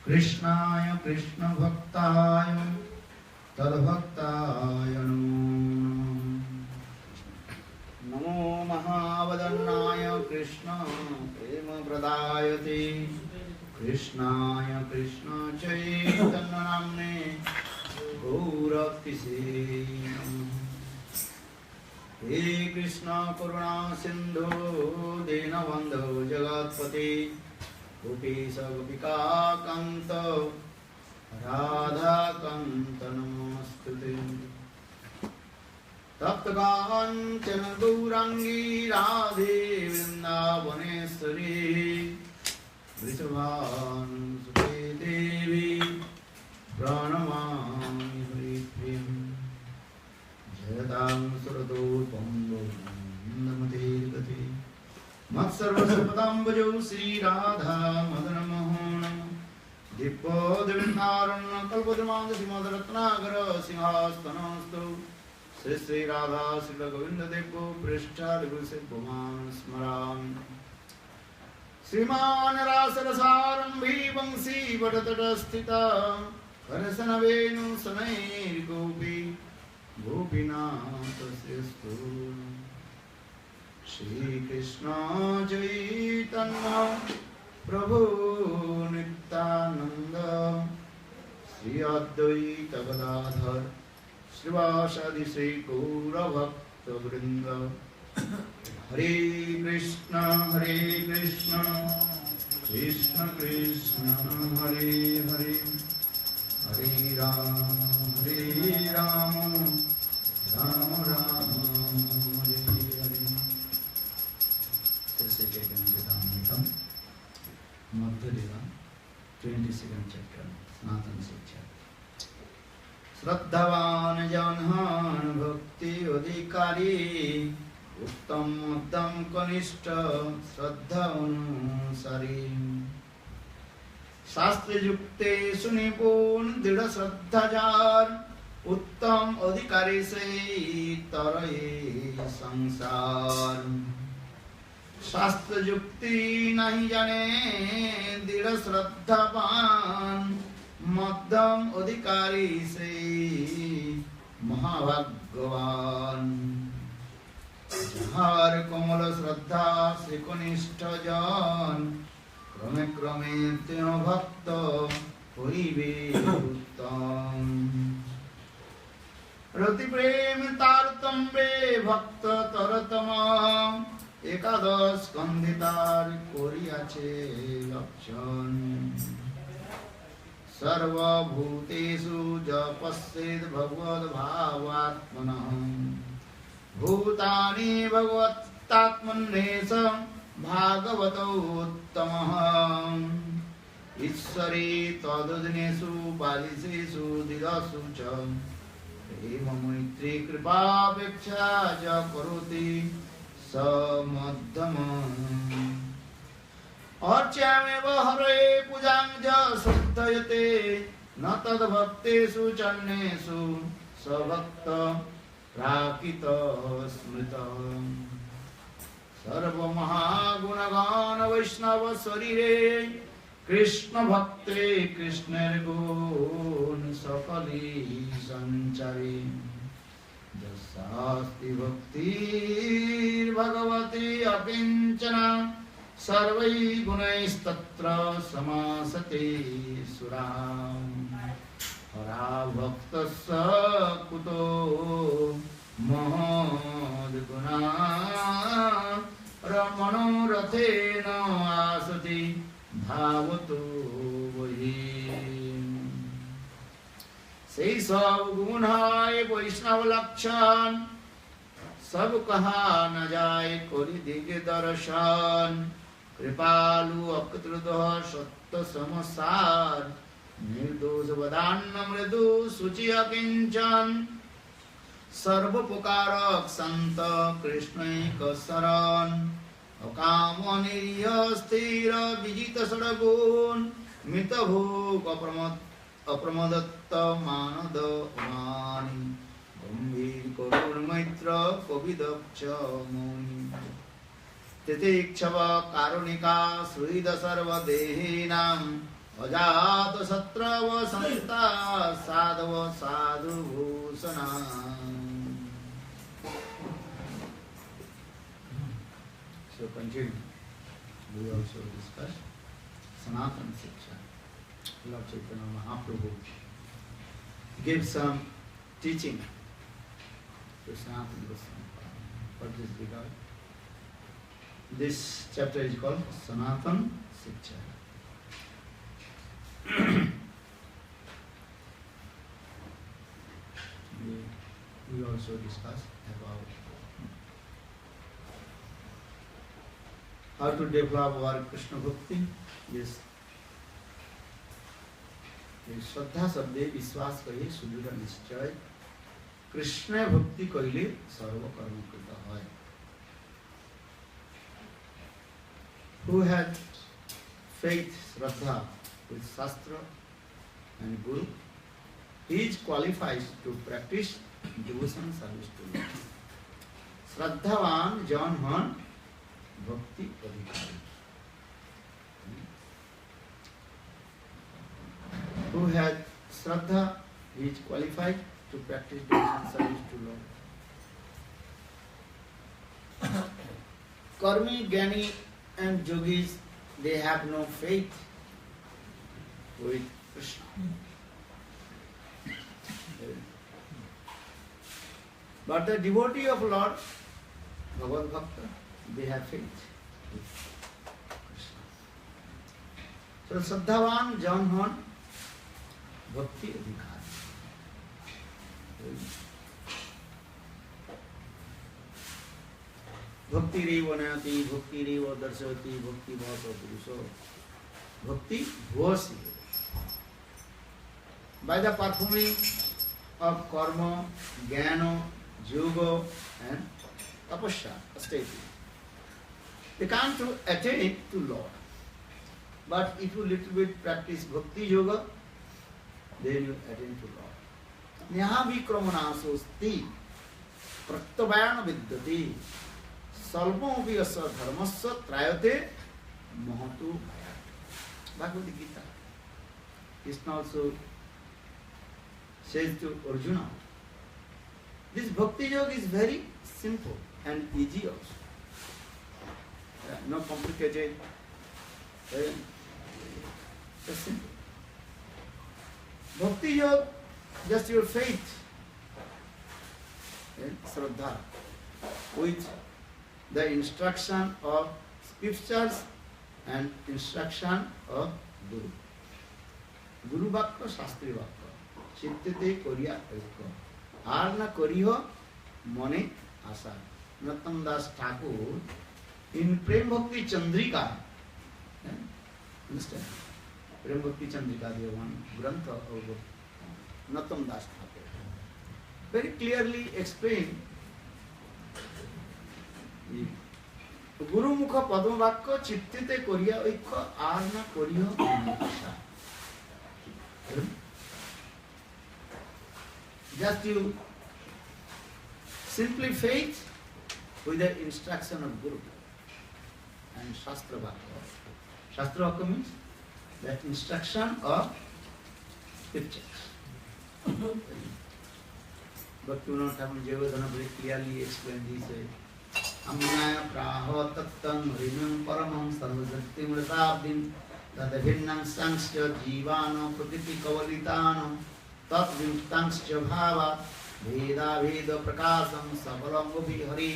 कृष्णाय कृष्ण भक्ताय तद्भक्ताय नमो महावदन्नाय कृष्ण प्रेम प्रदायते कृष्णाय कृष्ण चैतन्य नाम्ने गौरतिसे हे कृष्ण करुणा सिंधु दीनबंधु जगत्पते गोपीश गोपिका कांत राधा कांत नमस्ते तप्त कांचन गौरांगी राधे वृंदावनेश्वरी वृषभानुसुते देवी प्रणमामि हरिप्रियं जयतां सुरतोपं नमते मत्सर्वसर्वदाम्बुजौ श्रीराधा मदनमोहन दिव्योदविन्दारण्य कल्पद्रुमाङ्गसिंहरत्नाकर सिंहास्तनस्तु श्री श्री राधा श्री गोविंद देवो पृष्ठादिगुरुसेव्यमान् स्मरामि श्रीमान रासरसारम्भी वंशी वटतटस्थिता करसनवेणु सनैर्गोपी गोपीनाथश्रेष्ठो श्रीकृष्ण चैतन्य प्रभु नित्यानंद श्री अद्वैत गदाधर श्रीवासादि श्री गौरभक्तवृंद हरे कृष्ण कृष्ण कृष्ण हरे हरे हरे राम राम राम हरे हरे चैतन्यम मध्यलीला 22nd chapter सनातन शिक्षा श्रद्धावान जन भक्ति अधिकारी उत्तम मध्यम कनिष्ठ श्रद्धा अनुसारी शास्त्र युक्ते सुनिपुण दृढ़ श्रद्धाचार उत्तम अधिकारी से तरये संसार शास्त्र युक्ति नहीं जाने दृढ़ श्रद्धावान मध्यम अधिकारी से महाभाग्यवान हर कोमल श्रद्धा से कनिष्ठ जन क्रमे क्रमे तेन भक्त होइबे उत्तम रति प्रेम तारतम्ये भक्त तरतम एकादश स्कंधितार कोरियाचे लक्षण सर्वभूतेषु जपस्येद् भगवद्भावात्मनः भूतानि भगवत्तात्मन्येष भागवतोत्तमः ईश्वरे तदुदिनेषु बालिशेषु दिदसु च प्रेम मैत्री कृपापेक्षा च करोति स मध्यमः अर्च्यामेव हरे पूजां च श्रद्धयते न तद्भक्तेषु चन्नेषु सभक्त प्राकृत स्मृत सर्वमहागुणगान वैष्णव शरीरे कृष्ण भक्ते कृष्णेर्गुण सकली संचारी जस्यास्ति भक्तिर्भगवती अकिंचना सर्वै गुणैस्तत्र समासते सुराम् हरा भक्तस्य कुतो महद्गुणा रमणोरथेन आसति धावतो वही সেই सब गुण है वैष्णव लक्षण सब कहा न जाए कोरी दिव्य दर्शन कृपालु अकृतृदः सत्य समसार निर्दोष वदान्न मृदु शुचि अकिंचन सर्वपुकारक संत कृष्णैक शरण अकाम निरीह स्थिर विजित षड्गुण मित भोग अप्रमदत्त मानद मानि गंभीर करुण मैत्र कविदक्ष मौनि तितिक्षव कारुणिका सुहृद सर्वदेहिनां अजात शत्रव संता साधव साधु Bhushana. So continue. We also discuss Sanatana Shiksha. Lord Chaitanya Mahaprabhu gave some teaching to Sanatana Goswami. What is regard? This chapter is called Sanatana Shiksha. We also discuss about how to develop our Krishna Bhakti. Yes. श्रद्धा शब्दे विश्वास कहे सुदृढ़ निश्चय कृष्ण भक्ति कहिले सर्व कर्म कृत है. Who had faith, Shraddha with Shastra and Guru, he is qualified to practice devotion service to Lord. Shraddhavan John Hon Bhakti Adhikari. Who had Shraddha, he is qualified to practice devotion service to Lord. Karmi, Gyani and Yogis, they have no faith with Krishna. But the devotee of Lord, Bhagavad Bhakta, they have faith with Krishna. So Shraddhavan John Hon Bhakti Adhikari. Bhakti Reva Nayati, Bhakti Reva Darshati, Bhakti Bhava Puruso, Bhakti Bhvasi. By the performing of karma, jnana, yoga and tapasya, austerity, they can't attain to Lord. But if you little bit practice bhakti yoga, then you attain to Lord. Nyaha vikramanasosti pratyavayana vidyati salmovi asa dharmasya trayate mahatu bhaya. Bhagavad Gita. Krishna also says to Arjuna, this bhakti yoga is very simple and easy also. No complicated. Just simple. Bhakti yoga, just your faith, Shraddha, with the instruction of scriptures and instruction of Guru. Guru Bhakta, Shastri Bhakta. Chittete Koriya Aikya. Arna Koriho Mone Asa. Narottam Das Thakur in Prem Bhakti Chandrika. Understand? Prem Bhakti Chandrika, the one Grantha of Narottam Das Thakur. Very clearly explained. Guru Mukha Padma Vakya Chittete Koriya Aikya Arna Koriho Mone Asa. Just you simply faith with the instruction of Guru and Shastra Vakya. Shastra Vakya means that instruction of scriptures. But you don't have Jayavadana very clearly explained this way. Amnaya praha tattam hrinam paramam sarvasaktim rasabdim tadabhinnam sangsya jivano prakriti kavalitano तद्विमुक्तांश्च भावात् भेदाभेद प्रकाशं सबलं विहरि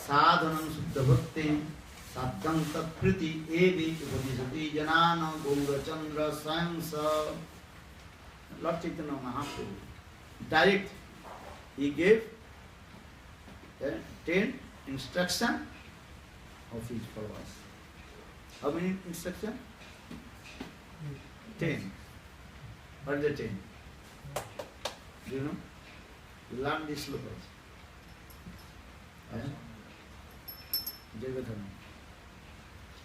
साधनं शुद्धभक्तिं साधं तत्कृति एवि उपदिशति जनानां गौरचन्द्र स्वयं स. Lord Chaitanya Mahaprabhu direct he gave 10 instruction of his followers. How many instruction? 10. What is the 10? Do you know? You learn these slokas. Jayavadana.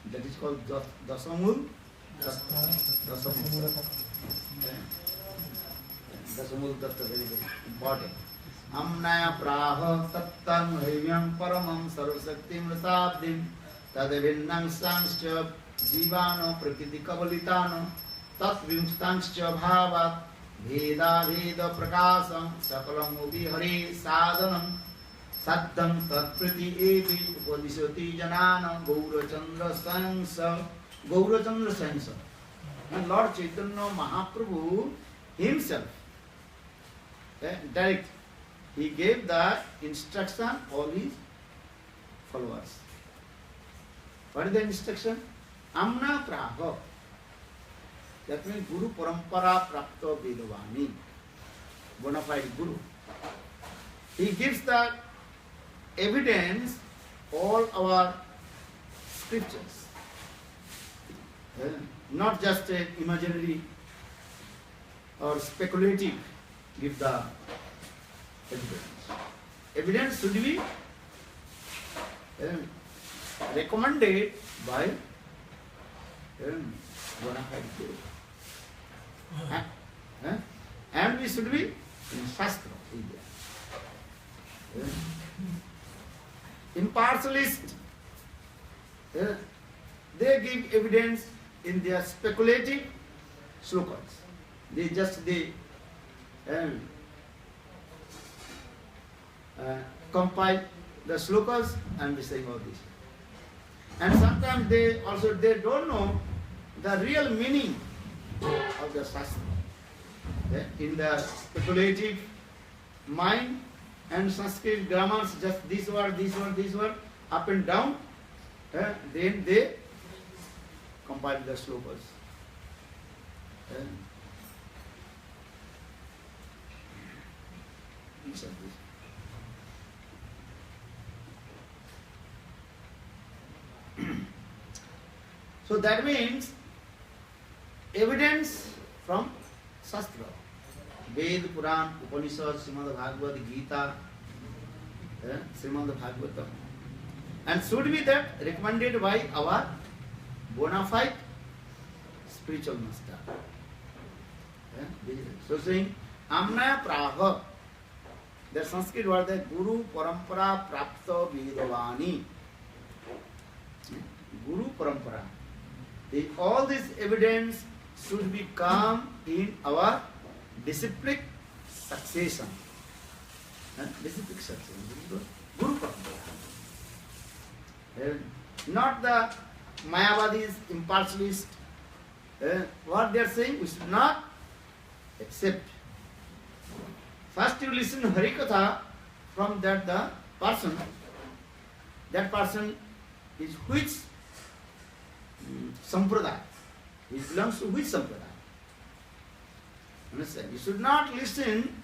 That is called Dasamul. Dasamul. Dasamul Datta, very, very important. Amnaya praha tattam hrivyam paramam sarvasaktim rasabdim tadavinnam sangscha jivano prakriti kavalitano तत्विमुक्तांश्च भावात् भेदाभेद प्रकाशं सकलं विहरे साधनं सत्यं तत्प्रति एति उपदिशति जनानां गौरचंद्र संस गौरचंद्र संस. And Lord Chaitanya Mahaprabhu himself, direct, he gave the instruction all his followers. What is the instruction? Amna praha. That means Guru Parampara Prapta Vedavani, bona fide Guru. He gives the evidence, all our scriptures. Not just an imaginary or speculative give the evidence. Evidence should be recommended by bona fide Guru. And we should be in Shastra. Impartialist, they give evidence in their speculative slokas. They compile the slokas and they say all this. And sometimes they don't know the real meaning of the Shastra. In the speculative mind and Sanskrit grammars, just this word, up and down, then they compile the slokas. These are these. So that means evidence from Shastra, Ved, Puran, Upanishad, Srimad Bhagavad Gita, Srimad Bhagavatam, and should be that recommended by our bona fide spiritual master. So saying Amna Praha, the Sanskrit word is Guru Parampara Prapta Vedavani. Guru Parampara. All this evidence should be come in our disciplic succession. Disciplic succession. Guru Parampara. Not the Mayavadis, impartialists. What they are saying, we should not accept. First you listen to Harikatha from that the person. That person is which sampradaya. He belongs to which sampradaya? Understand? You should not listen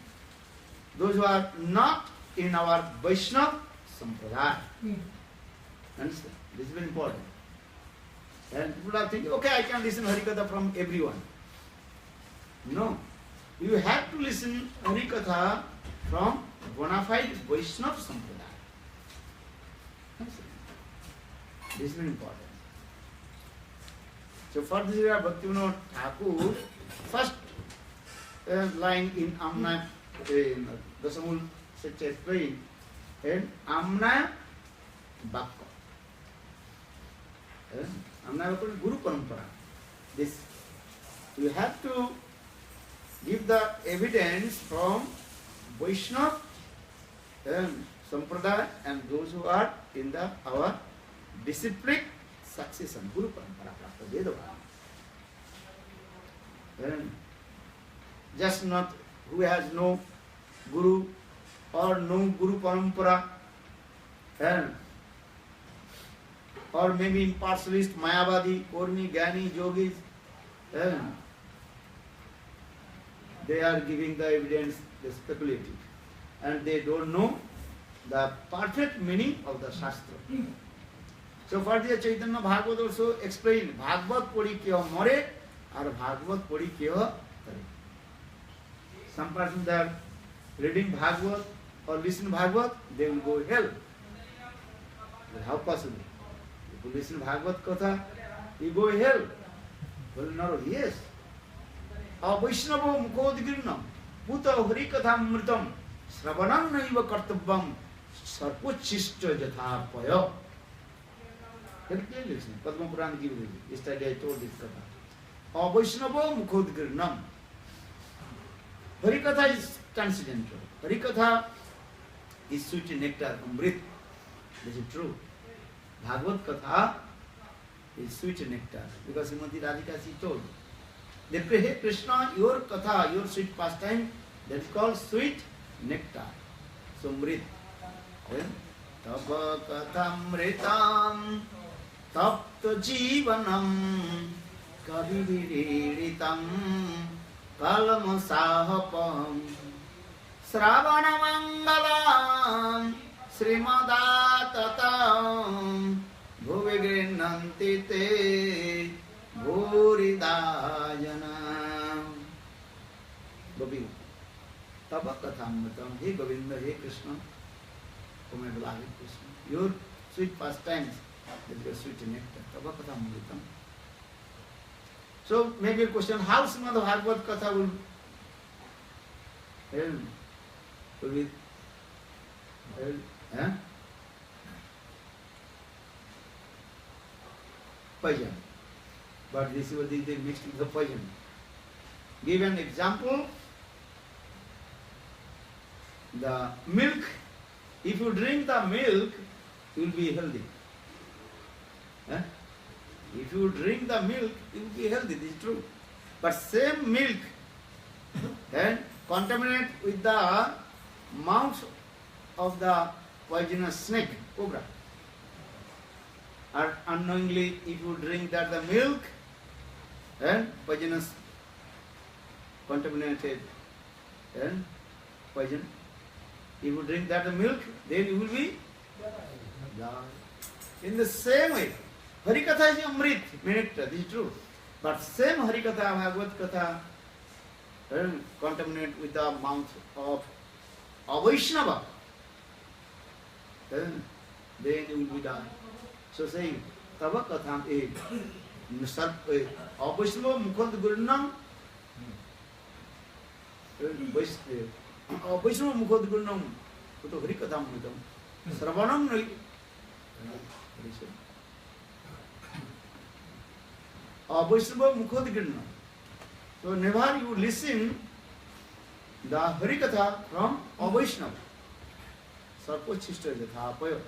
those who are not in our Vaishnava sampradaya. Understand? This is very important. And people are thinking, okay, I can listen Harikatha from everyone. No. You have to listen Harikatha from bona fide Vaishnava sampradaya. This is very important. So for this Bhaktivinoda Thakur, first line in Amna, Dasamul Satya explained, and Amna Bhakta. Amna Bhakta is Guru Parampara. This, you have to give the evidence from Vaishnava Sampradaya and those who are in our disciplic succession, Guru Parampara Prapta Vedavani. Just not who has no Guru or no Guru Parampara, or maybe impartialist, Mayavadi, Kormi, Gyani, Yogis, they are giving the evidence, the speculative, and they don't know the perfect meaning of the Shastra. So for the Chaitanya Bhagavad also explained, Bhagavad Puri kya more, or Bhagavad Puri kya kare. Some persons are reading Bhagavad or listen Bhagavad, they will go hell. But how possible? If you listen Bhagavad Katha, you go hell. Well, no, yes. Vaishnava Mukhodgirnam, Puta Harikatha Mritam, Sravanam Naiva Kartabam, Sarpochishta Jathapaya. Very clearly listening. Padma Purana gives it. Yesterday I told this Katha. Avaishnava Mukhodgirnam. Harikatha is transcendental. Harikatha is sweet nectar, Amrit. This is true. Bhagavad Katha is sweet nectar. Because Srimati Radhika she told, they pray, hey Krishna, your Katha, your sweet pastime, that is called sweet nectar. So Amrit. Tava Kathamritam Tapta Jivanam Kaviviriritam Kalamasahapam Sravanamangalam Srimadatam Bhuvigrinanti te Bhuridajanam. Govinda. Tava Kathamritam. Hey Govinda, hey Krishna. Oh my beloved Krishna, your sweet pastimes, that is your sweet nectar. Tava Katha Amritam. So maybe a question, how Srimad Bhagavad Katha will be poison. But this is what they mixed with the poison. Give an example. The milk, if you drink the milk, you will be healthy. If you drink the milk, you will be healthy, this is true. But same milk then contaminate with the mouth of the poisonous snake, cobra. Or unknowingly, if you drink that the milk, then poisonous, contaminated, then poison. If you drink that the milk, then you will be die. In the same way, Harikatha is Amrit, nectar, this is true. But same Harikatha, Bhagavad Katha, contaminate with the mouth of Vaishnava, then you will be die. So saying, Tava Katham Vaishnava Mukhad Gurnam Vaishnava Mukhad Gurnam Kuto Harikatham Mutam Sravanam Nai. Vaishnava Mukhad Gurnam. So never you listen the Harikatha from Vaishnava. Sarpochishta Jatha Payo.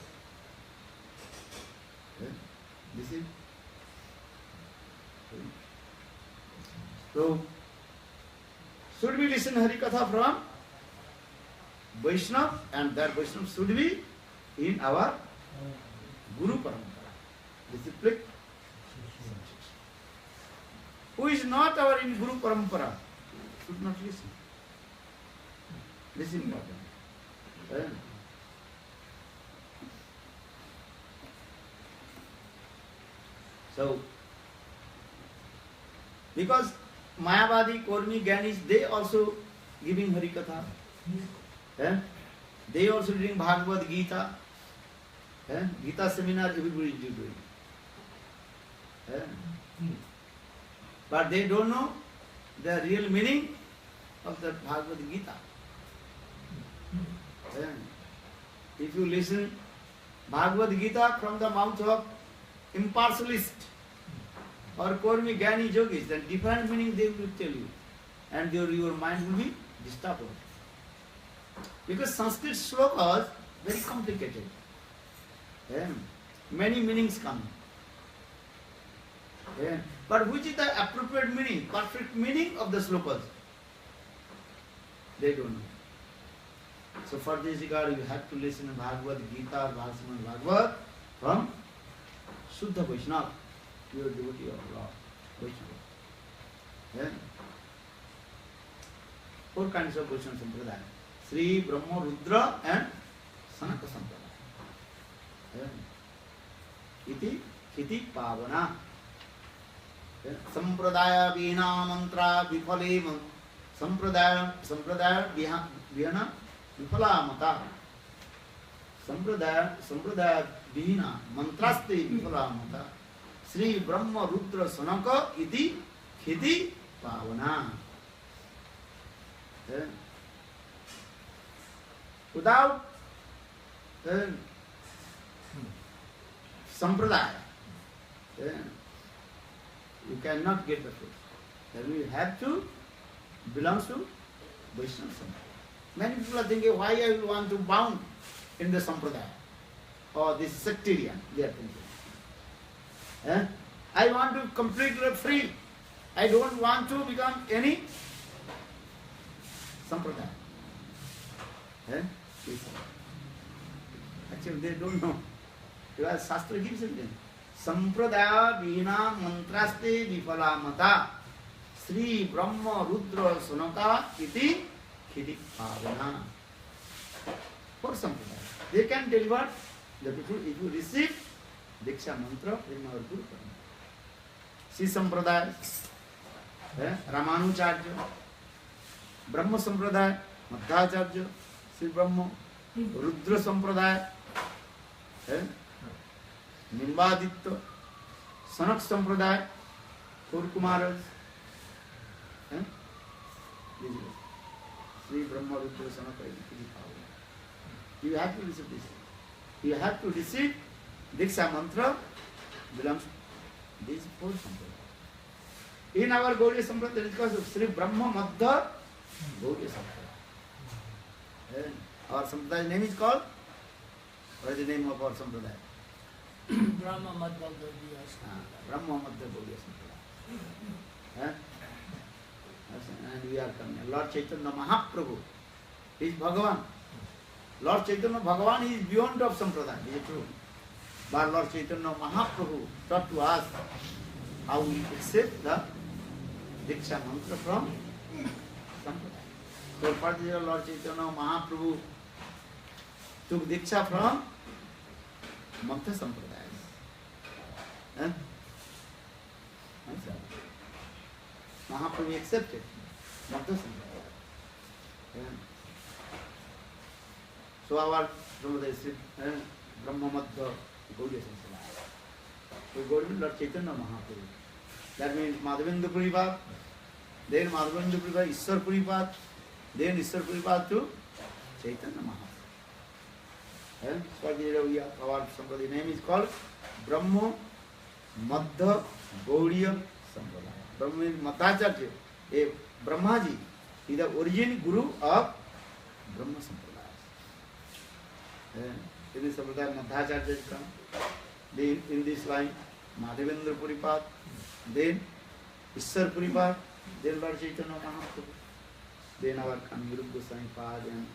This is so. Should we listen Harikatha from Vaishnava, and that Vaishnava should be in our Guru Parampara. Discipline. Who is not our in Guru Parampara should not listen. This is important. So, because Mayavadi, Kormi, Gyanis, they also giving Harikatha. They also doing Bhagavad Gita. Gita seminar everybody is doing. But they don't know the real meaning of the Bhagavad Gita. If you listen Bhagavad Gita from the mouth of impartialist or Kormi Gyani Yogis, then different meaning they will tell you. And your mind will be disturbed. Because Sanskrit slokas very complicated. Many meanings come. But which is the appropriate meaning, perfect meaning of the slokas? They don't know. So for this regard, you have to listen to Bhagavad Gita, Bhagavad Bhagavad from Shuddha Vaishnava, pure devotee of Lord Vaishnava. Four kinds of Vaishnava Sampradaya: Sri, Brahma, Rudra and Sanaka Sampradaya. Iti Pavana. Sampradaya Vina Mantra Vifale Sampradaya Vihana Vifala Mata. Sampradaya Vihina Mantraste Vifala Mata. Sri Brahma Rudra Sanaka iti Khiti Pavana. Without Sampradaya, you cannot get the truth. then we have to belong to Vaishnava Sampradaya. Many people are thinking, why I will want to bound in the Sampradaya? Or this sectarian, they are thinking. I want to completely free. I don't want to become any Sampradaya. Actually, they don't know. Because Shastra gives it. Sampradaya vina mantraste vipala mata Sri Brahma Rudra Sunaka iti khidi avana. For Sampradaya. They can deliver the people if you receive Diksha mantra in our Guru Parama. Sri Sampradaya, Ramanujarya, Brahma Sampradaya, Madhacharya, Sri Brahma, Rudra Sampradaya, Nimbaditya, Sanak Sampradaya, Four Kumaras, Sri Brahma, Rudra, Sanaka. You have to receive this. You have to receive Diksha mantra belongs to these four Sampradaya. In our Gaudiya Sampradaya, it is called Sri Brahma Madhya Gaudiya Sampradaya. Our Sampradaya name is called? What is the name of our Sampradaya? Brahma Madhya Gaudiya Sampradaya. Brahma Madhya Gaudiya Sampradaya. And we are coming. Lord Chaitanya Mahaprabhu is Bhagavan. Lord Chaitanya Bhagavan is beyond of Sampradaya. Is it true? But Lord Chaitanya Mahaprabhu taught to us how we accept the Diksha mantra from Sampradaya. So first Lord Chaitanya Mahaprabhu took Diksha from Madhya Sampradaya. Mahaprabhu accepted Madhya Sampradaya. So our Sampradaya is Brahma Madhya Gaudiya Sampradaya. So Gaudiya Lord Chaitanya Mahaprabhu. That means Madhavendra Puripad, then Madhavendra Puripad, Ishwar Puripad, then Ishwar Puripad to Chaitanya Mahaprabhu. So our Sampradaya name is called Brahma Madhya Gaudiya Sampradaya. Brahma is Madhacharya. Brahmaji is the origin guru of Brahma Sampradaya. In this Sampradaya, Madhacharya is come. Then in this line, Madhavendra Puripad, then Ishwar Puripad, then Lord Chaitanya Mahaprabhu, then our Aniruddha Goswami Pad, and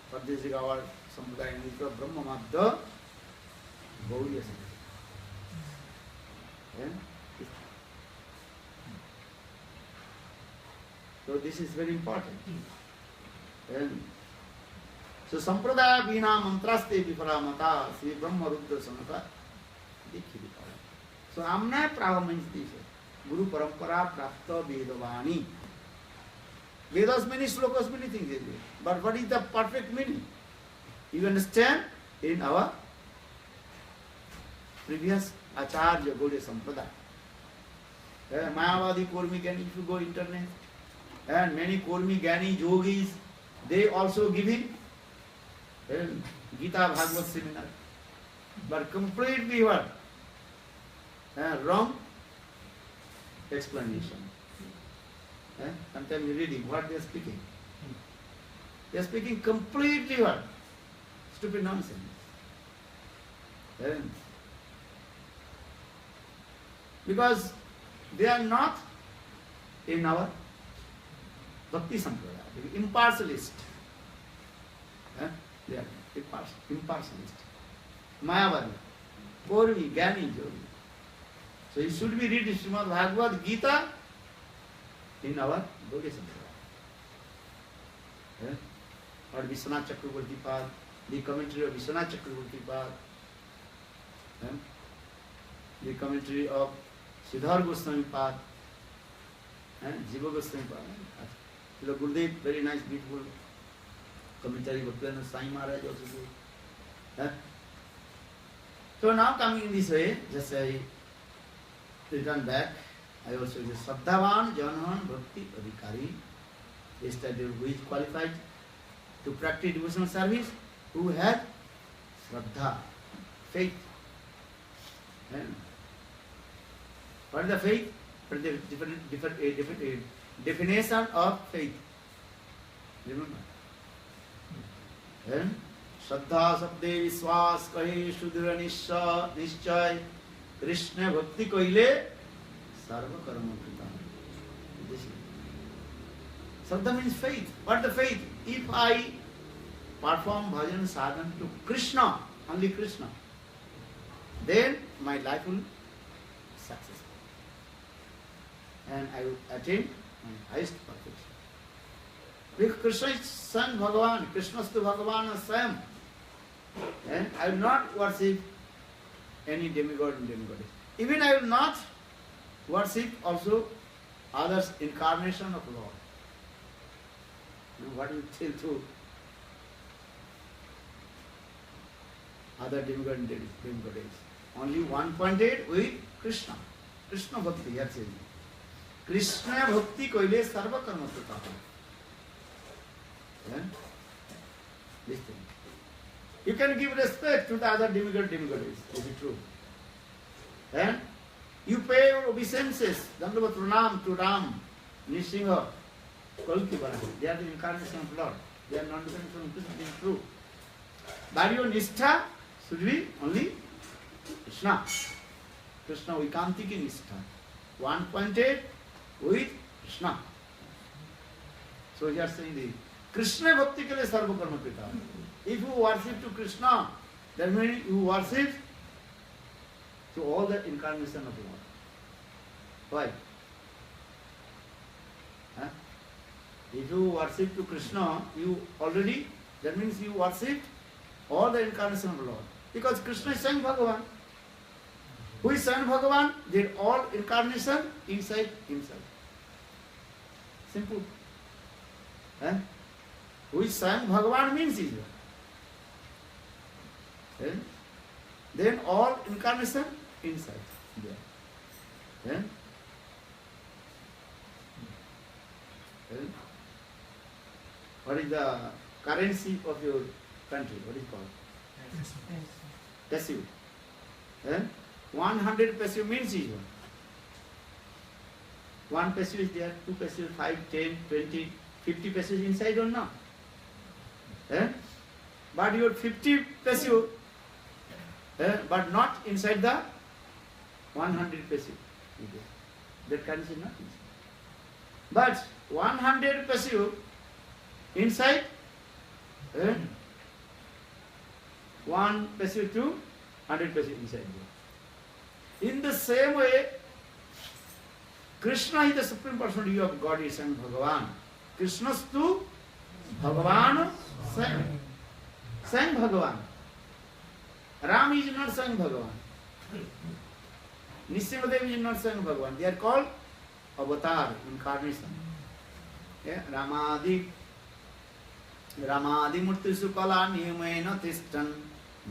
for this is our Sampradaya name is called Brahma Madhya Gaudiya Sampradaya. So this is very important. So Sampradaya Vina Mantraste Vipala Mata Sri Brahma Rudra Sanaka Dikhili. So Amna Prava means this. Guru Parampara Prapta Vedavani. Vedas many slokas, many things. But what is the perfect meaning? You understand? In our previous Acharya Gaudiya Sampradaya. Mayavadi Kurmi Gyani, if you go internet, and many Kurmi Gyani Yogis, they also giving Gita Bhagavad seminar. But completely what? Wrong explanation. Sometimes you reading what they are speaking. They are speaking completely what? Stupid nonsense. Because they are not in our Bhakti Sampradaya. They are impartialist. They are impartialist. Mayavadi, Purvi, Gyani, Yogi. So it should be read Srimad Bhagavad Gita in our Gaudiya Sampradaya. Or Vishwanath Chakravarti Pad, the commentary of Vishwanath Chakravarti Pad, the commentary of Siddhar Goswami Pad, Jiva Goswami Pad. So Gurudev, very nice, beautiful commentary. Bhaktivinoda Swami Maharaj also do. So now coming in this way, just I return back. I also say Shraddhavan Janavan Bhakti Adhikari. A study who is qualified to practice devotional service, who has Shraddha, faith. What is the faith? What is the definition of faith? Remember? Then, Shraddha Sabde Viswas Kahe Shudra Nishchay Krishna Bhakti Kaile Sarva Karma Krita. Shraddha means faith. What is the faith? If I perform bhajan sadhana to Krishna, only Krishna, then my life will be successful. And I will attain my highest perfection. Because Krishna is Son Bhagavan, Krishna is Bhagavan Swayam. And I will not worship any demigod and demigoddess. Even I will not worship also others incarnation of Lord. You know, what you tell to other demigod and demigoddess. Only one pointed with Krishna. Krishna Bhakti, here saying. Krishna Bhakti koile sarva karma krita. Listen. You can give respect to the other demigod demigoddess, to be true. And you pay your obeisances, Dandavat Pranam to Ram, Nisingha, Kalki Bharati. They are the incarnation of Lord. They are not dependent on Krishna, being true. But your Nishtha should be only Krishna. Krishna Vikantiki Nishtha. One pointed with Krishna. So you are saying the Krishna Bhakti Kale Sarva Karma Krita. If you worship to Krishna, that means you worship to all the incarnation of Lord. Why? Huh? If you worship to Krishna, that means you worship all the incarnation of Lord. Because Krishna is Swayam Bhagavan. Who is Swayam Bhagavan? They are all incarnation inside himself. Simple. Huh? Who is Swayam Bhagavan means Israel. Then all incarnation inside there. What is the currency of your country? What is it called? Passive. 100 passive means Israel. 1 passive is there, 2 passive, 5, 10, 20, 50 passive inside or not? But your 50 passive, but not inside the 100 passive. That currency is not inside. But 100 passive inside, 1 passive to 100 passive inside there. In the same way, Krishna is the Supreme Personality of God, is Swayam Bhagavan. Krishna tu Bhagavan Swayam. Swayam Bhagavan. Ram is not Swayam Bhagavan. Nisinghadev is not Swayam Bhagavan. They are called avatar, incarnation. Ramadi Murtisu Kala Niyamena Tishtan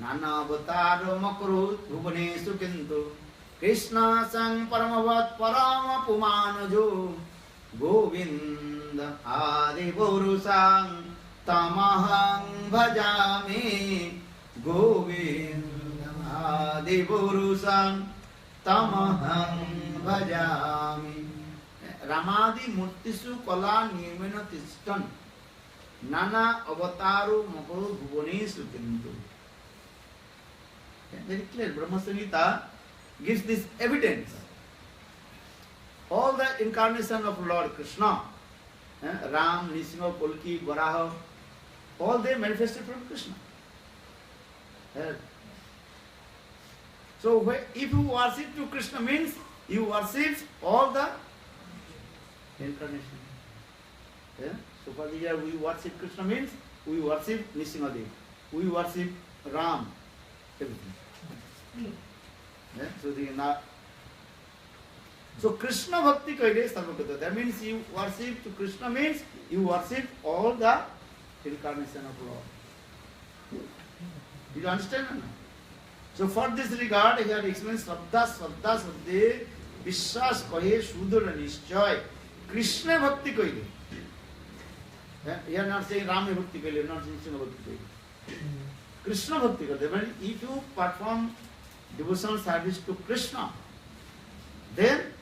Nana Avataro Makarut Bhuvanesu Kintu Krishna Sang Paramavat Parama Pumanajo Govinda Adi Purusang Tamahang Bhajami Govinda Adi Purusang Tamahang Bhajami. Ramadi Murtisu Kala Niyamena Tishtan Nana Avataru Makaru Bhuvanesu Kintu. Very clear. Brahma Samhita gives this evidence. All the incarnation of Lord Krishna, Ram, Nisingha, Kalki, Varaha, all they manifested from Krishna. So if you worship to Krishna means you worship all the incarnation. So for the year we worship Krishna means we worship Nisinghadev, we worship Ram, everything. So Krishna Bhakti Kaide Sarvakata. That means you worship to Krishna means you worship all the incarnation of Lord. Do you understand or not? So for this regard, here explains Shraddha Sabde Vishwas Kahe Shudra Nishchay Krishna Bhakti Kaide. You are not saying Rama Bhakti Kaide, you are not saying Krishna Bhakti Kaide. Krishna Bhakti Kaide. When if you perform devotional service to Krishna, then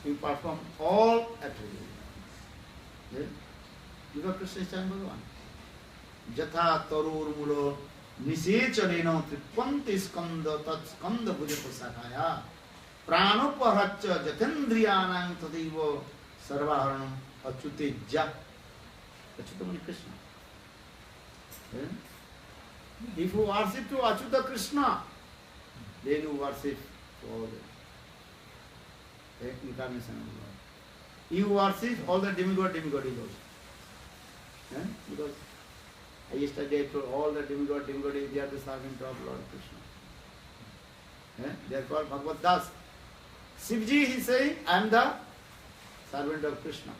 You perform all activities. Yeah? Because Krishna is Charan Bhagavan. Jatha tarur mulo nisechaneno tripanti skanda tat skanda bhuja prasakaya pranopahacha jatendriyanam tadaiva sarvaharanam achyutejya. Achyuta means Krishna. Yeah? If you worship to Achyuta Krishna, then you worship all the incarnation of God. You worship all the demigod is also. Yeah? Because yesterday I told all the demigod is they are the servant of Lord Krishna. Yeah? They are called Bhagavad Das. Shivji, he is saying, I am the servant of Krishna.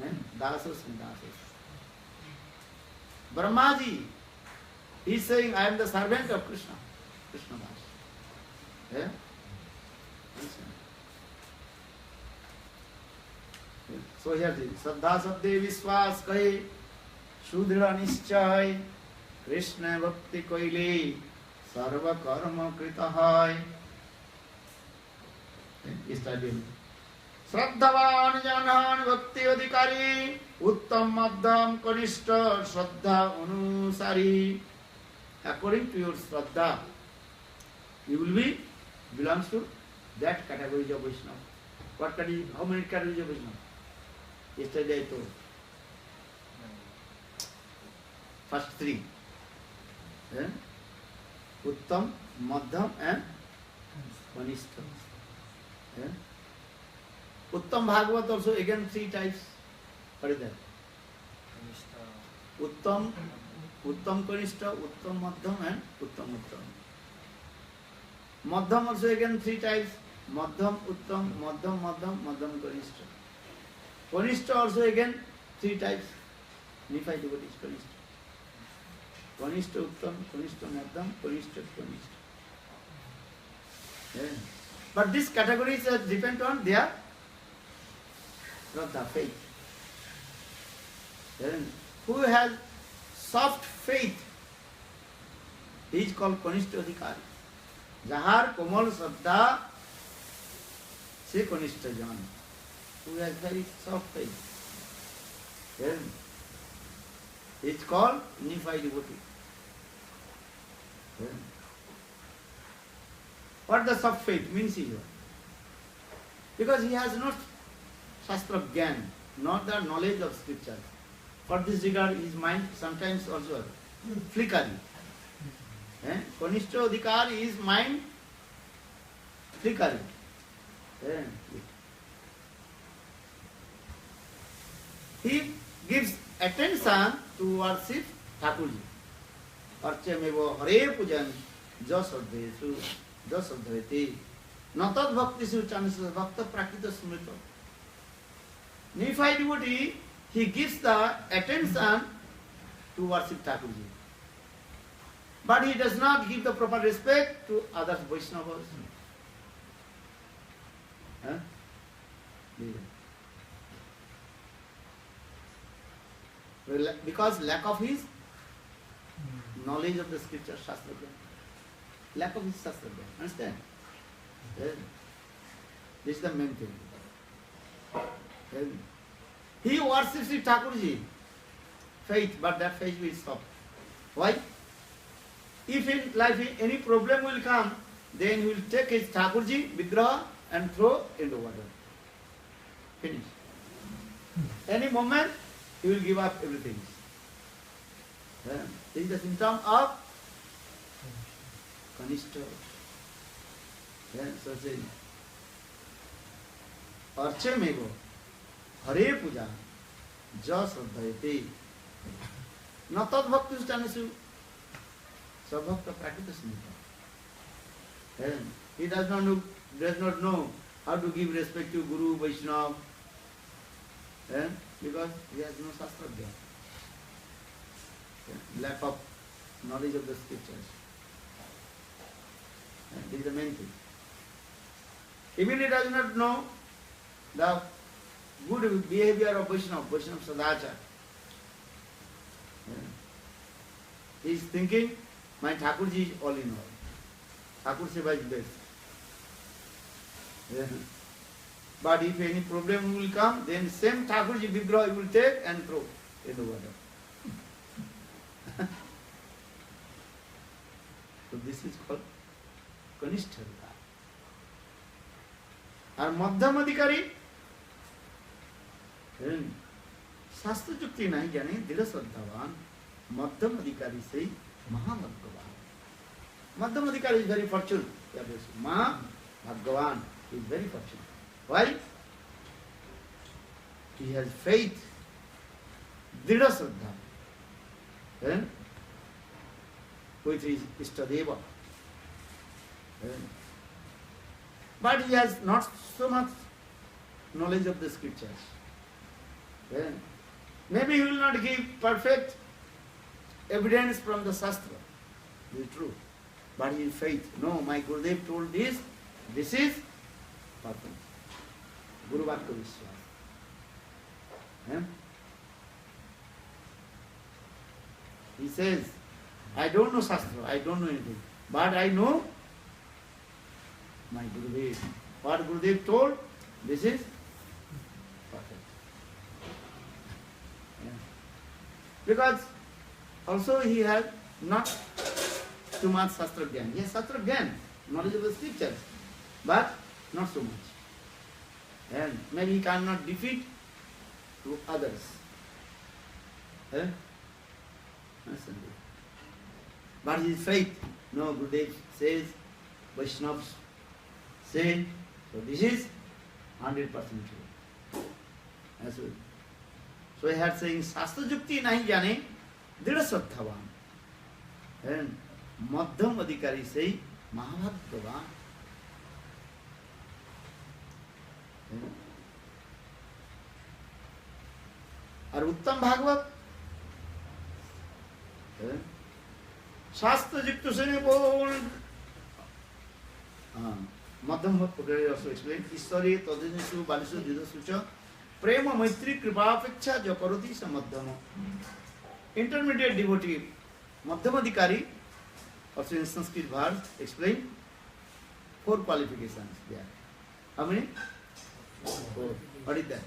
Yeah? Dasos and Dasos. Brahmaji, he is saying, I am the servant of Krishna. Krishna Das. Yeah? So here it is. Saddha Sabde Vishwas Kahe Shudra Nischay Krishna Bhakti Koile Sarva Karma Kritahai. Study. Shraddhavan Janan Bhakti Adhikari Uttam Madham Kanishta Shraddha Anusari. According to your Shraddha, you will be belongs to that category of Vaishnava. What category? How many categories of Vaishnava? Yesterday I told. First three. Then Uttam, Madhyam and Kanishta. Uttam Bhagavat also again three types. What is that? Uttam, Uttam Kanishta, Uttam Madhyam and Uttam Uttam. Madhyam also again three types. Madhyam Uttam, Madhyam Madhyam, Madhyam Kanishta. Kanishta also again three types. Nephi devotees Kanishta. Kanishta Uttam, Kanishta Madhyam, Kanishta Kanishta. Yeah. But these categories depend on their Shraddha, faith. Then who has soft faith, he is called Kanishta Adhikari. Jahar Komal Shraddha, se Kanishta Jan. Who has very soft faith. Then he is called Nephi devotee. Then what the soft faith means is what? Because he has not Shastra Gyan, not the knowledge of scriptures. For this regard, his mind sometimes also flickering. Kanishta Adhikari, his mind flickering. He gives attention to worship Thakurji. Archamevo Hare Pujan Jasardhesu Jasardheti Natad Bhakti Suchanis Bhakta Prakita Smrita. Nephi devotee, he gives the attention to worship Thakurji. But he does not give the proper respect to other Vaishnavas. Because lack of his knowledge of the scripture, Shastra. Lack of his Shastra. Understand? This is the main thing. He worships Thakurji, faith, but that faith will stop. Why? If in life any problem will come, then he will take his Thakurji Vigraha and throw into water. Finish. Any moment, he will give up everything. This is the symptom of Kanishta. So say, Arche Mego, Hare Puja, Jas Radhayate, Natad Bhakti Stanisu, Sabhakta Prakita Smita. He does not know how to give respect to Guru, Vaishnava, because he has no Shastra Gyan. Lack of knowledge of the scriptures. This is the main thing. Even he does not know the good behavior of Vaishnava, Vaishnava Sadachar. He is thinking, my Thakurji is all in all. Thakur Seva is best. But if any problem will come, then same Thakurji Vigraha you will take and throw in the water. So this is called Kanishthata. And Madhyam Adhikari, Shastra Jukti nahi jane, Dila Sadhavan, Madhyam Adhikari say Mahabhagavan. Madhyam Adhikari is very fortunate. Mahabhagavan is very fortunate. Why? He has faith, Dila Sadha, with his Istadeva. But he has not so much knowledge of the scriptures. Maybe he will not give perfect evidence from the Shastra. This is true. But his faith, no, my Gurudev told this is perfect. Guru Vakya Vishwas. He says, I don't know Shastra, I don't know anything, but I know my Gurudev. What Gurudev told, this is perfect. Because also he has not too much Shastra Gyan. He has Shastra Gyan, knowledge of the scriptures, but not so much. And maybe he cannot defeat to others. But his faith, no, Gurudev says, Vaishnavas say, so this is 100% true. As well. So he had saying, Shastra Jukti nahi jane, Dida Satthavan. And Madhyam Adhikari say, Mahabhagavan. और उत्तम भागवत शास्त्र युक्त से बोल मध्यम also explain ईश्वरी तदिनिषु बालिषु जुदसु च प्रेम मैत्री कृपापेक्षा जो करोति स मध्यम intermediate devotee मध्यम अधिकारी also in Sanskrit verse explain 4 qualifications there. How many? 4. What is that?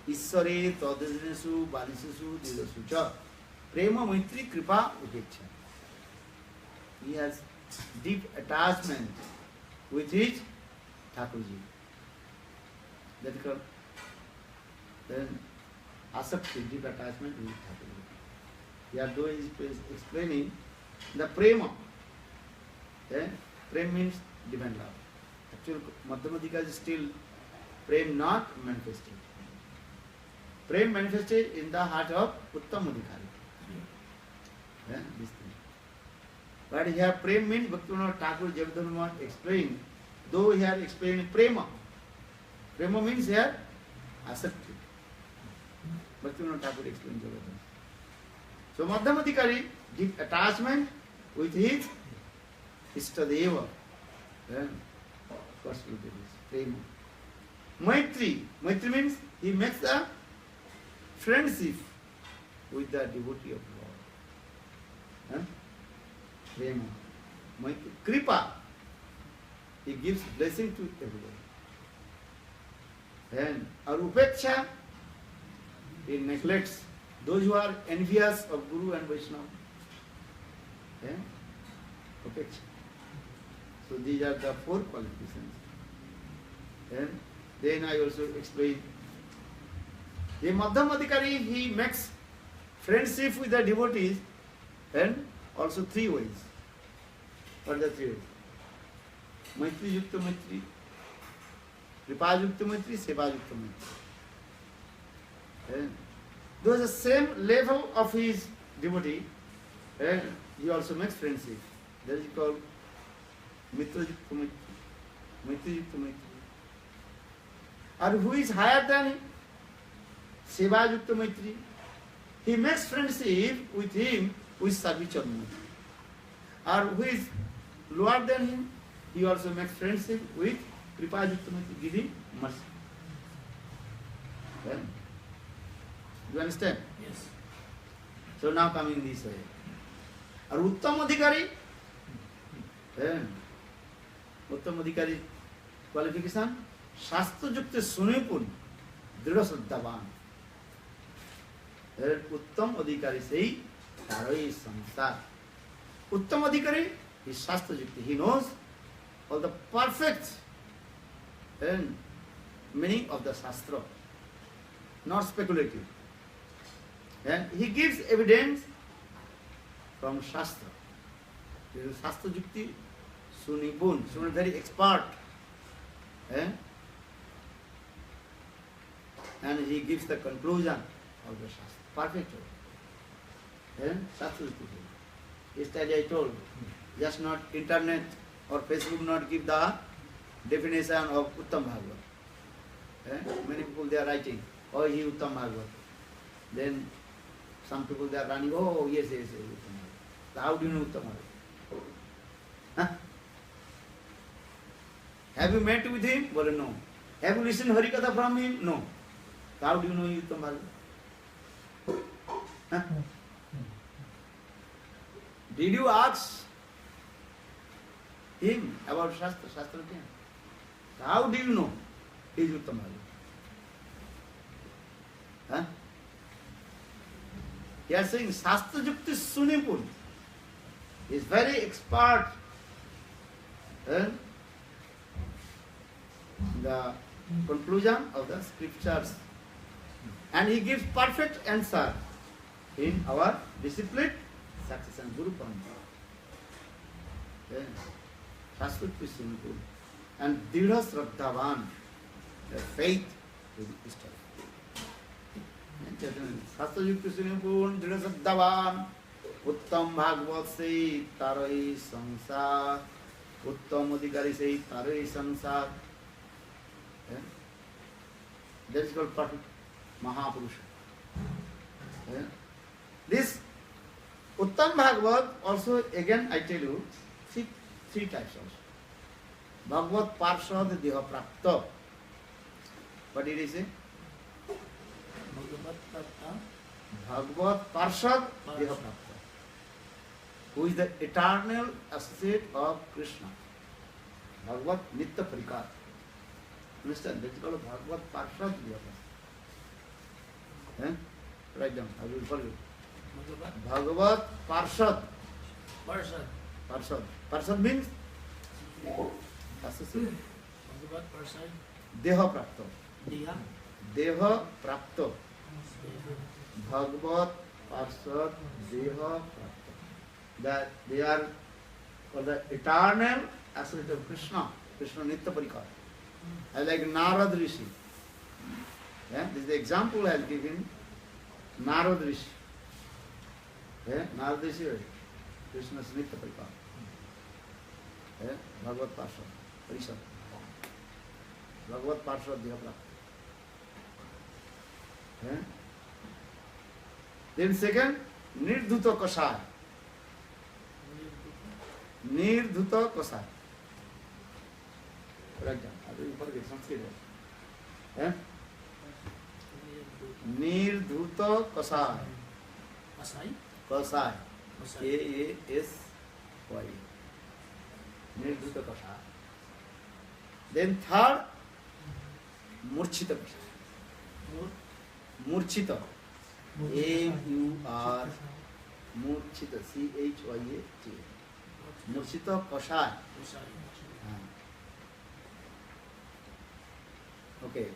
Ishware tadadinashu balisashu didasu cha prema maitri kripa upeksha. He has deep attachment with his Thakurji. That is called then asakti, deep attachment with Thakurji. Here though he is explaining the prema. Prema means divine love. Actually, Madhyamadhika is still prema not manifested. Prem manifested in the heart of Uttam Adhikari. This thing. But here Prem means Bhaktivinoda Thakur Jagadharma explained, though he had explained Prema. Prema means here Asakti. Bhaktivinoda Thakur explained Jagadharma. So Madhyam Adhikari deep attachment with his Istadeva. First look at this. Prema. Maitri. Maitri means he makes a friendship with the devotee of Lord. Prema. Maitri. Kripa. He gives blessing to everybody. And Upeksha, he neglects those who are envious of Guru and Vaishnava. Upeksha. So these are the 4 qualifications. And then I also explain. The Madhyam Adhikari, he makes friendship with the devotees and also 3 ways. What are the 3 ways? Maitri Yukta Maitri, Kripa Yukta Maitri, Seva Yukta Maitri. And those are the same level of his devotee, and he also makes friendship. That is called Mitra Yukta Maitri, Maitri Yukta Maitri. And who is higher than him? Seva Yukta Maitri. He makes friendship with him with Sarvicharma. Or who is lower than him? He also makes friendship with Kripa Yukta Maitri, giving mercy. Well, you understand? Yes. So now coming this way. Or Uttam Adhikari? Uttam Adhikari qualification? शास्त्र युक्त सुनिपुण दृढ़ श्रद्धावान उत्तम अधिकारी से ही तारो संसार. Uttam Adhikari is Shastra Yukti. He knows all the perfect meaning of the Shastra, not speculative. And he gives evidence from Shastra. He is Shastra Yukti, Sunipun, Sun very expert. And he gives the conclusion of the Shastra. Perfect. Shastra Yukti. Yesterday I told, just not internet or Facebook not give the definition of Uttam Bhagavad. Many people they are writing, oh he Uttam Bhagavad. Then some people they are running, oh yes, Uttam Bhagavad. So how do you know Uttam Bhagavad? Huh? Have you met with him? Well, no. Have you listened Harikatha from him? No. So how do you know Uttam Bhagavad? Huh? Did you ask him about Shastra? Shastra came. How do you know he is Uttam Bhagavad? Huh? He is saying Shastra Yukti Sunipun is very expert in the conclusion of the scriptures. And he gives perfect answer in our discipline. Success and Guru Panta. Shastra Sunipun. And Dridha Shraddhavan, the faith will be established. Shastra Yukti Sunipun, Dridha Shraddhavan, Uttam Bhagavad se Tarai Sansar, Uttam Adhikari se Tarai Sansar. That is called perfect Mahapurusha. This Uttam Bhagavad also, again I tell you, three types also. Bhagavad Parshad Deha Prapta. What did he say? Bhagavad Parshad Deha Prapta. Who is the eternal associate of Krishna. Bhagavad Nitya Parikar. Understand? That is called Bhagavad Parshad Deha Prapta. Write down, I will forget. Bhagavad Parshad. Parshad. Parshad means associate. Bhagavad Parshad. Deha Prapta. Deha Prapta. Bhagavad Parshad Deha Prapta. That they are for the eternal associate of Krishna. Krishna Nitya Parikar. I like Narad Rishi. This is the example I have given. Narad Rishi. Narad Rishi, Krishna's Nitya Parikar. Bhagavad Parshad. Parishad. Bhagavad Parshad Deha Prapta. Then second, Nirdhuta Kasaya. Nirdhuta Kasaya. Write down. I will forget Sanskrit. Nirdhuta Kasaya. Kasaya. K-A-S-Y. Nirdhuta Kasaya. Then third, Murchita Kasaya. Murchita. M-U-R. Murchita. C-H-Y-A-T. Murchita Kasaya. Okay.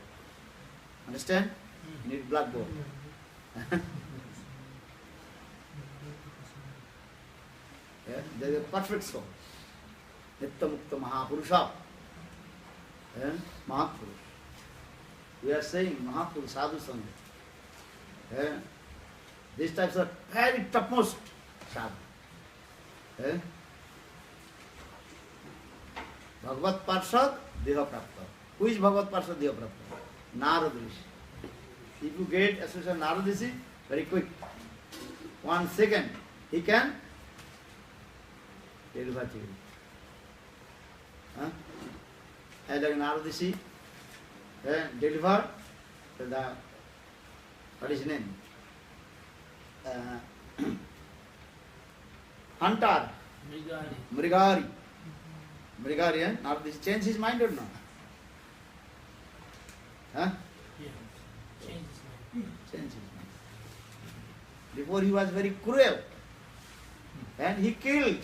Understand? You need blackboard. There is a perfect soul. Nitya Mukta Mahapurusha. Mahapurush. We are saying Mahapurush Sadhu Sangha. These types are very topmost sadhu. Bhagavad Parshad Deha Prapta. Who is Bhagavad Parshad Deha Prapta? Narad Rishi. If you get association Narad Rishi, very quick. 1 second, he can deliver to you. And like Narad Rishi deliver to the, what is his name? Hunter. Mrigari. Narad Rishi changed his mind or not? Huh? Yeah. Change his mind. Change his mind. Before he was very cruel and he killed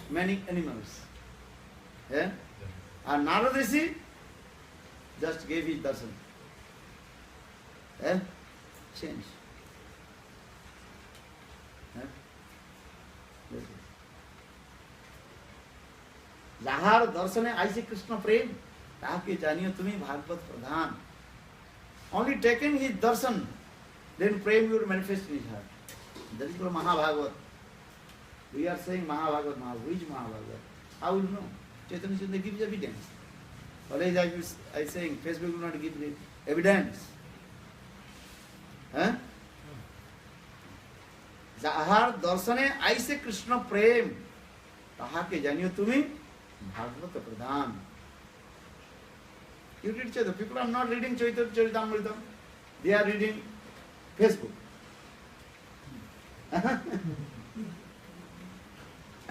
many animals. Yeah? And Narad Rishi just gave his darshan. Yeah? Change. Yeah? যাহার দর্শনে আইছে কৃষ্ণ প্রেম তাহাকে জানিও তুমি ভাগবত প্রধান. Only taking his darshan, then prem will manifest in his heart. That is called Mahabhagavat. We are saying Mahabhagavat, which Mahabhagavat? How will you know? Chaitanya Chandra gives evidence. Always I saying Facebook will not give the evidence. Huh? যাহার দর্শনে আইছে কৃষ্ণ প্রেম তাহাকে জানিও তুমি ভাগবত প্রধান. You read Chaitanya. People are not reading Chaitanya Charitamrita. They are reading Facebook.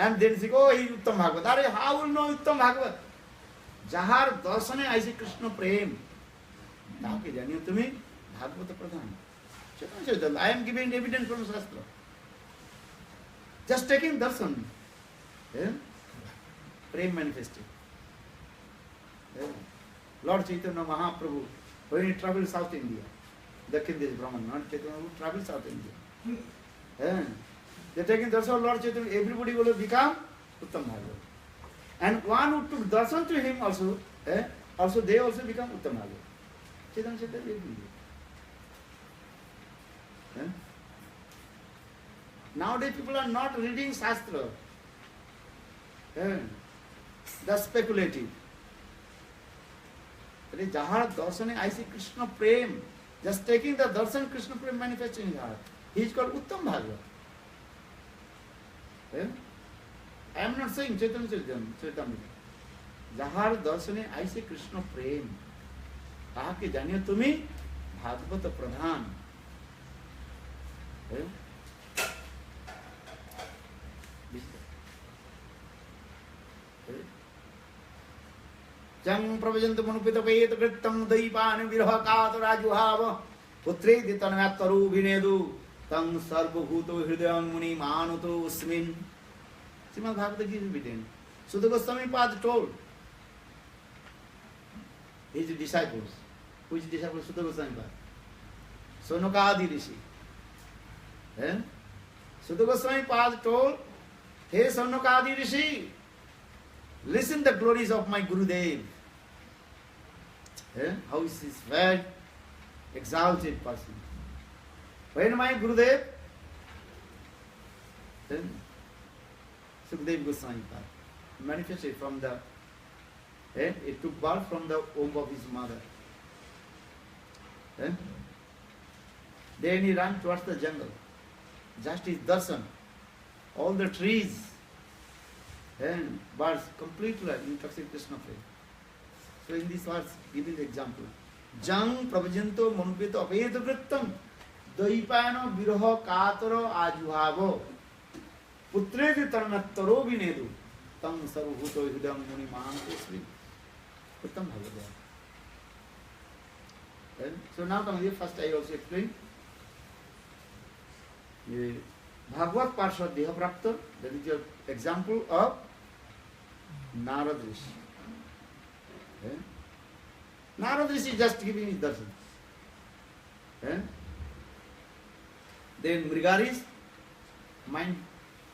And then say, oh, he is Uttam Bhagavad. Are how will know Uttam Bhagavad? Jahar darshane aise Krishna prem. তাকে জানিও তুমি ভাগবত প্রধান. Chaitanya Charitamrita. I am giving evidence from Shastra. Just taking darshan. Yeah? Prem manifested. Yeah. Lord Chaitanya Mahaprabhu, when he traveled South India, Dakhin Desh Brahman, not Chaitanya Mahaprabhu, traveled South India. Yeah. They taking darshan of Lord Chaitanya, everybody will become Uttam Bhagavad. And one who took darshan to him also, also they also become Uttam Bhagavad. Chaitanya Chaitanya everybody. Yeah. Nowadays people are not reading Shastra. Yeah. That's speculative. Jahar darshane aise Krishna prem. Just taking the darshan, Krishna prem manifesting in his heart. He is called Uttam Bhagavad. Yeah? I am not saying Chaitanya Charitamrita. Jahar darshane aise Krishna prem. তাহাকে জানিও তুমি ভাগবত প্রধান. Yeah? जं प्रवजंत मनुपित पेत कृतं दैपान विरह कातराजुहाव पुत्रे दितनयात्तरूभिनेदु तं सर्वभूतो हृदयं मुनि मानुतो अस्मिन्. Srimad Bhagavad Gita is written. Sutta Goswami Pad told his disciples. Which disciples? Sutta Goswami Pad. Sonakadi Rishi. Sutta Goswami Pad told, hey Sonakadi Rishi, listen the glories of my Gurudev. How is this very exalted person. When my Gurudev, Sukadeva Goswami manifested from the, it took birth from the womb of his mother. Then he ran towards the jungle. Just his darshan, all the trees and birds completely intoxicated Krishna flame. So in this verse, giving the example. Jang prabhajanto manupito apeta vrittam daipano viroha kataro ajuhavo putreti taranattaro vinedu tam sarvabhuto hridam muni manantosmi. Uttam Bhagavad. So now come here, first I also explain. Bhagavad Parshad Deha Prapta, that is your example of Narad Rishi. Narad Rishi is just giving his darshan. Then Mrigari's mind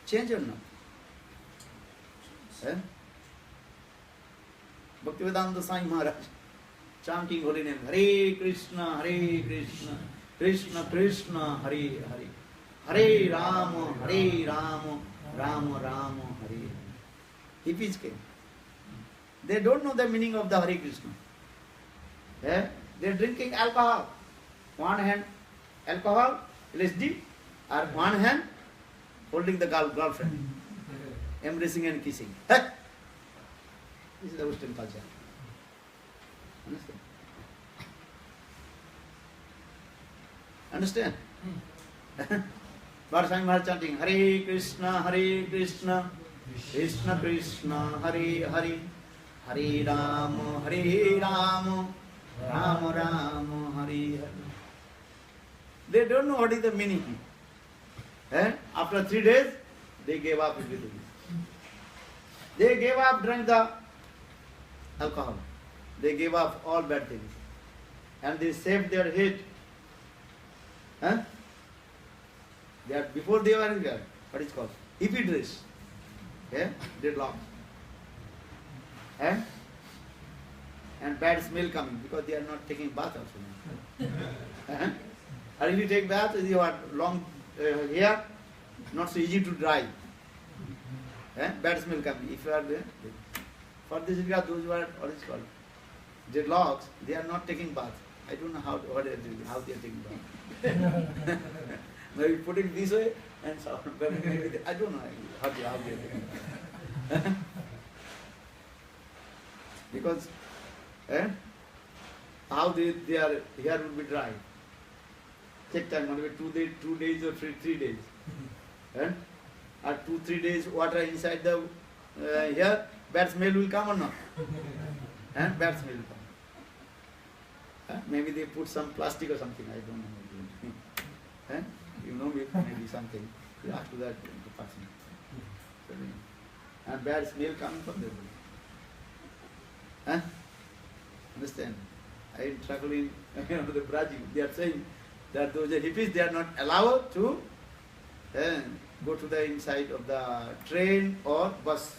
change or not? Bhaktivedanta Swami Maharaj chanting holy name, Hare Krishna, Krishna Krishna, Hare Hare. Hare Rama, Rama Rama, Hare. Hippies came. They don't know the meaning of the Hare Krishna. They are drinking alcohol. One hand alcohol, LSD, or one hand holding the girlfriend, embracing and kissing. This is the Western culture. Understand? But Swami Maharaj chanting Hare Krishna, Krishna Krishna, Hare Hare, Hare Rama, Ram Ram Hari Hari. They don't know what is the meaning. After 3 days, they gave up everything. They gave up, drank the alcohol. They gave up all bad things. And they saved their head. Before they were here, what is called? Hippie dress. Dreadlocks. And bad smell coming because they are not taking bath also. And if you take bath, you are long hair, not so easy to dry. Bad smell coming. If you are there, for this regard, those who are what is called dreadlocks, they are not taking bath. I don't know how they are taking bath. Maybe put it this way and so I don't know how they are taking bath. Because how their hair will be dry. Take time, maybe 2 days or 3 days. Or 2-3 days water inside the hair, bad smell will come or not? Bad smell will come. Maybe they put some plastic or something, I don't know. You know, maybe something. You ask to that person. And bad smell coming from their body. Understand? I travel in the Brazil. They are saying that those hippies, they are not allowed to go to the inside of the train or bus.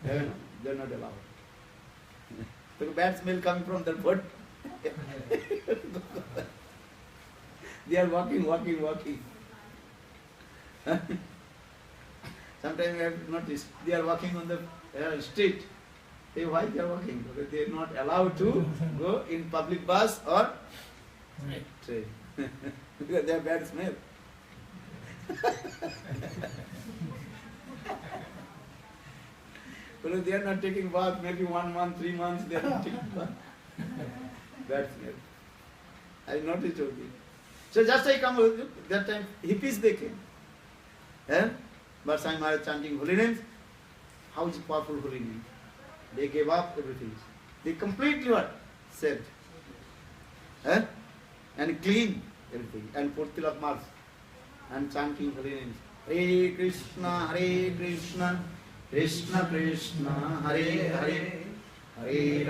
They are not allowed. The bad smell coming from their foot. They are walking. Sometimes I have noticed they are walking on the street. Why they are walking? Because they are not allowed to go in public bus or train. Because they have bad smell. Because they are not taking bath, maybe 1 month, 3 months they are not taking bath. Bad smell. I noticed only. So just I come with you, that time hippies they came. But Sai Maharaj chanting holy names. How is powerful holy name? They gave up everything. They completely what? Saved. And clean everything. And put tilak marks. And chanting holy names. Hare Krishna, Krishna Krishna, Hare Hare, Hare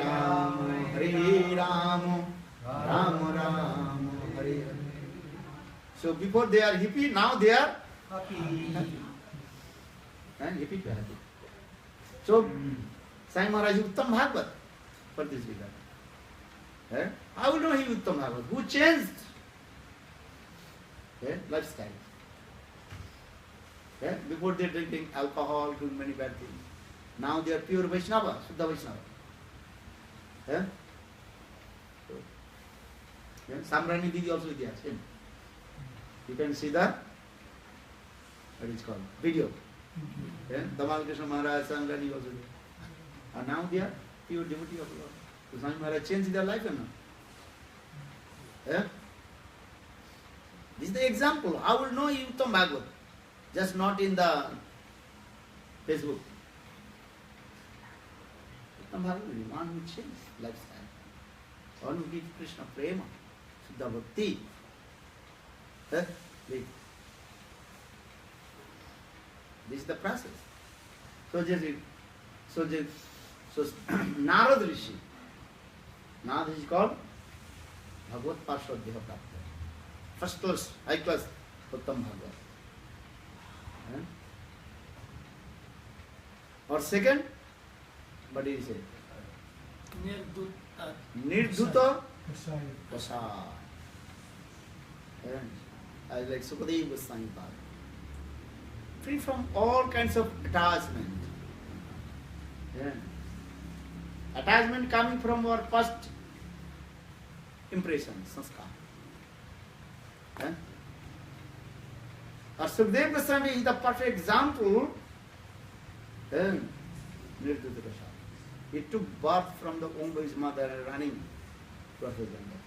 Rama, Rama Rama, Hare Hare. So before they are hippie, now they are happy. And hippie to happy. So Sai Maharaj is Uttam Bhagavad for this regard. How will know he is Uttam Bhagavad? Who changed lifestyle? Before they are drinking alcohol, doing many bad things. Now they are pure Vaishnava, Shuddha Vaishnava. Samrani Didi also is there. Same. You can see the, what is called, video. Tamal Krishna Maharaj, Samrani also there. And now they are pure devotee of Lord. So Swami Maharaj changed their life or not? This is the example. How will know you Uttam Bhagavad? Just not in the Facebook. Uttam Bhagavad is one who changes lifestyle. One who gives Krishna prema, Siddha Bhakti. This is the process. So Narad Rishi. Narad is called Bhagavad Parshvadhyaya Prapta. First class, high class, Uttam Bhagavad. Or second, what did he say? Nirdhuta Prasad. I like Sukadeva Goswami Pad. Free from all kinds of attachment. Attachment coming from our first impression, sanskar. Or Sukadeva Goswami is the perfect example. Nirdhuta Prasad. He took birth from the womb of his mother running towards the jungle.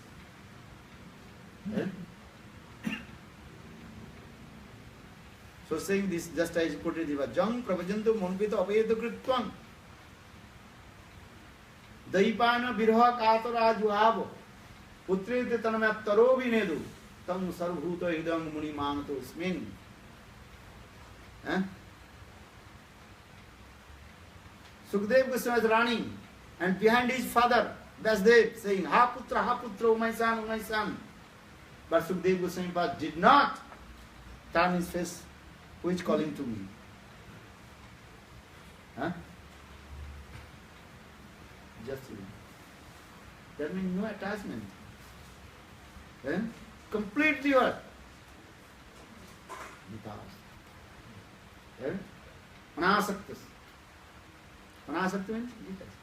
So saying this, just as quoted, Jang Pravajantu Monvita Aveda Kritvam. Daipana birha katara juhavo. Putre te tanamya taro vinedu. Tam sarvhuta idam muni manato smin. Sukdev Goswami is running, and behind his father, Vyasdev, saying, Ha putra, oh my son, oh my son. But Sukdev Goswami did not turn his face. Who is calling to me? Just you. That means no attachment. Completely what? Anasaktas. Anasakta means detached.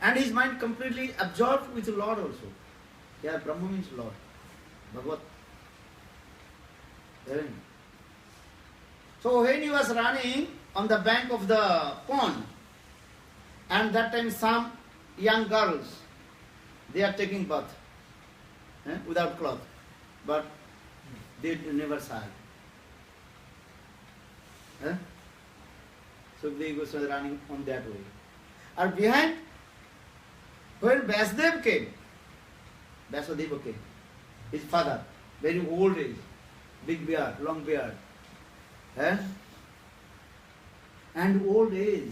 And his mind completely absorbed with the Lord also. Yeah, Brahma means Lord. Bhagavat. So when he was running on the bank of the pond, and that time some young girls, they are taking bath without cloth, but they never sigh. So they go running on that way. And behind, when Vasudev came, his father, very old age, big beard, long beard, and old age.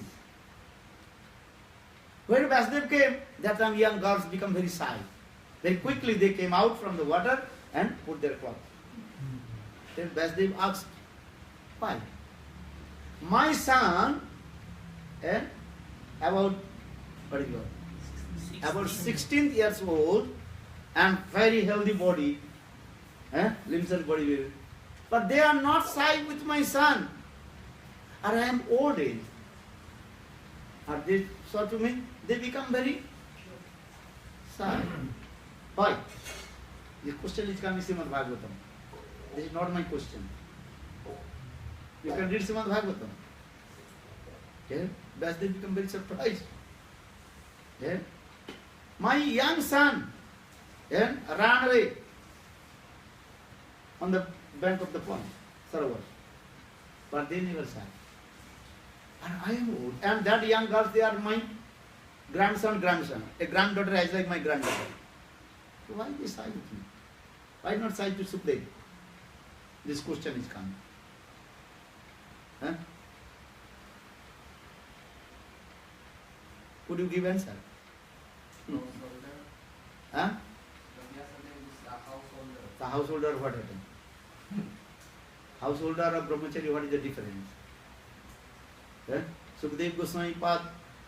When Vasudev came, that time young girls become very shy. Very quickly they came out from the water and put their cloth. Then Vasudev asked, why? My son, about 16 years old and very healthy body, limbs and body build, but they are not shy with my son. And I am old age. And they saw to me, they become very shy. Why? The question is coming Srimad Bhagavatam. This is not my question. You can read Srimad Bhagavatam. Thus they become very surprised. My young son ran away on the bank of the pond, Sarovar. But they never sang. And I am old. And that young girls, they are my grandson. A granddaughter is like my granddaughter. So why they sigh with me? Why not sigh to Sukdev? This question is coming. Could you give answer? The householder, what happened? Householder or brahmachari, what is the difference? Sukdev Goswami Pad,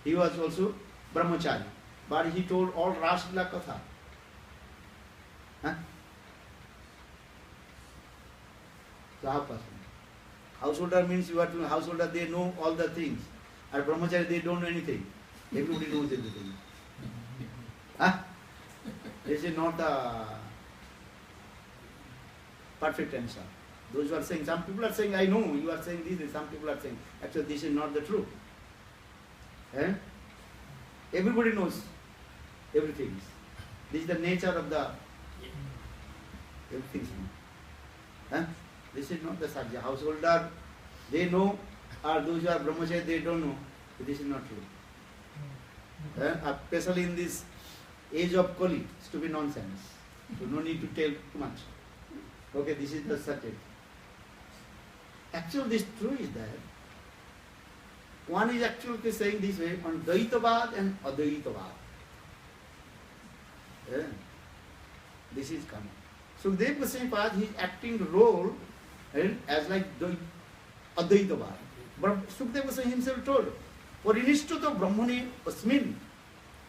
he was also brahmachari, but he told all Rasla Katha. So how possible? Householder means you are to householder, they know all the things. And brahmachari, they don't know anything. Everybody knows everything. This is not the perfect answer. Those who are saying, some people are saying, I know, you are saying this, and some people are saying, actually this is not the truth. Everybody knows everything. This is the nature of the everything. This is not the subject. Householder, they know, or those who are brahmachari, they don't know. This is not true. Especially in this age of Kali, stupid nonsense. So no need to tell too much. Okay, this is the subject. Actually, this true is that one is actually saying this way on Dvaitavad and Advaitavad. This is coming. So Sukdev Goswami Pad, he is acting the role as like Advaitavad. But Sukdev Goswami himself told, Parinishtuto Brahmani Asmin.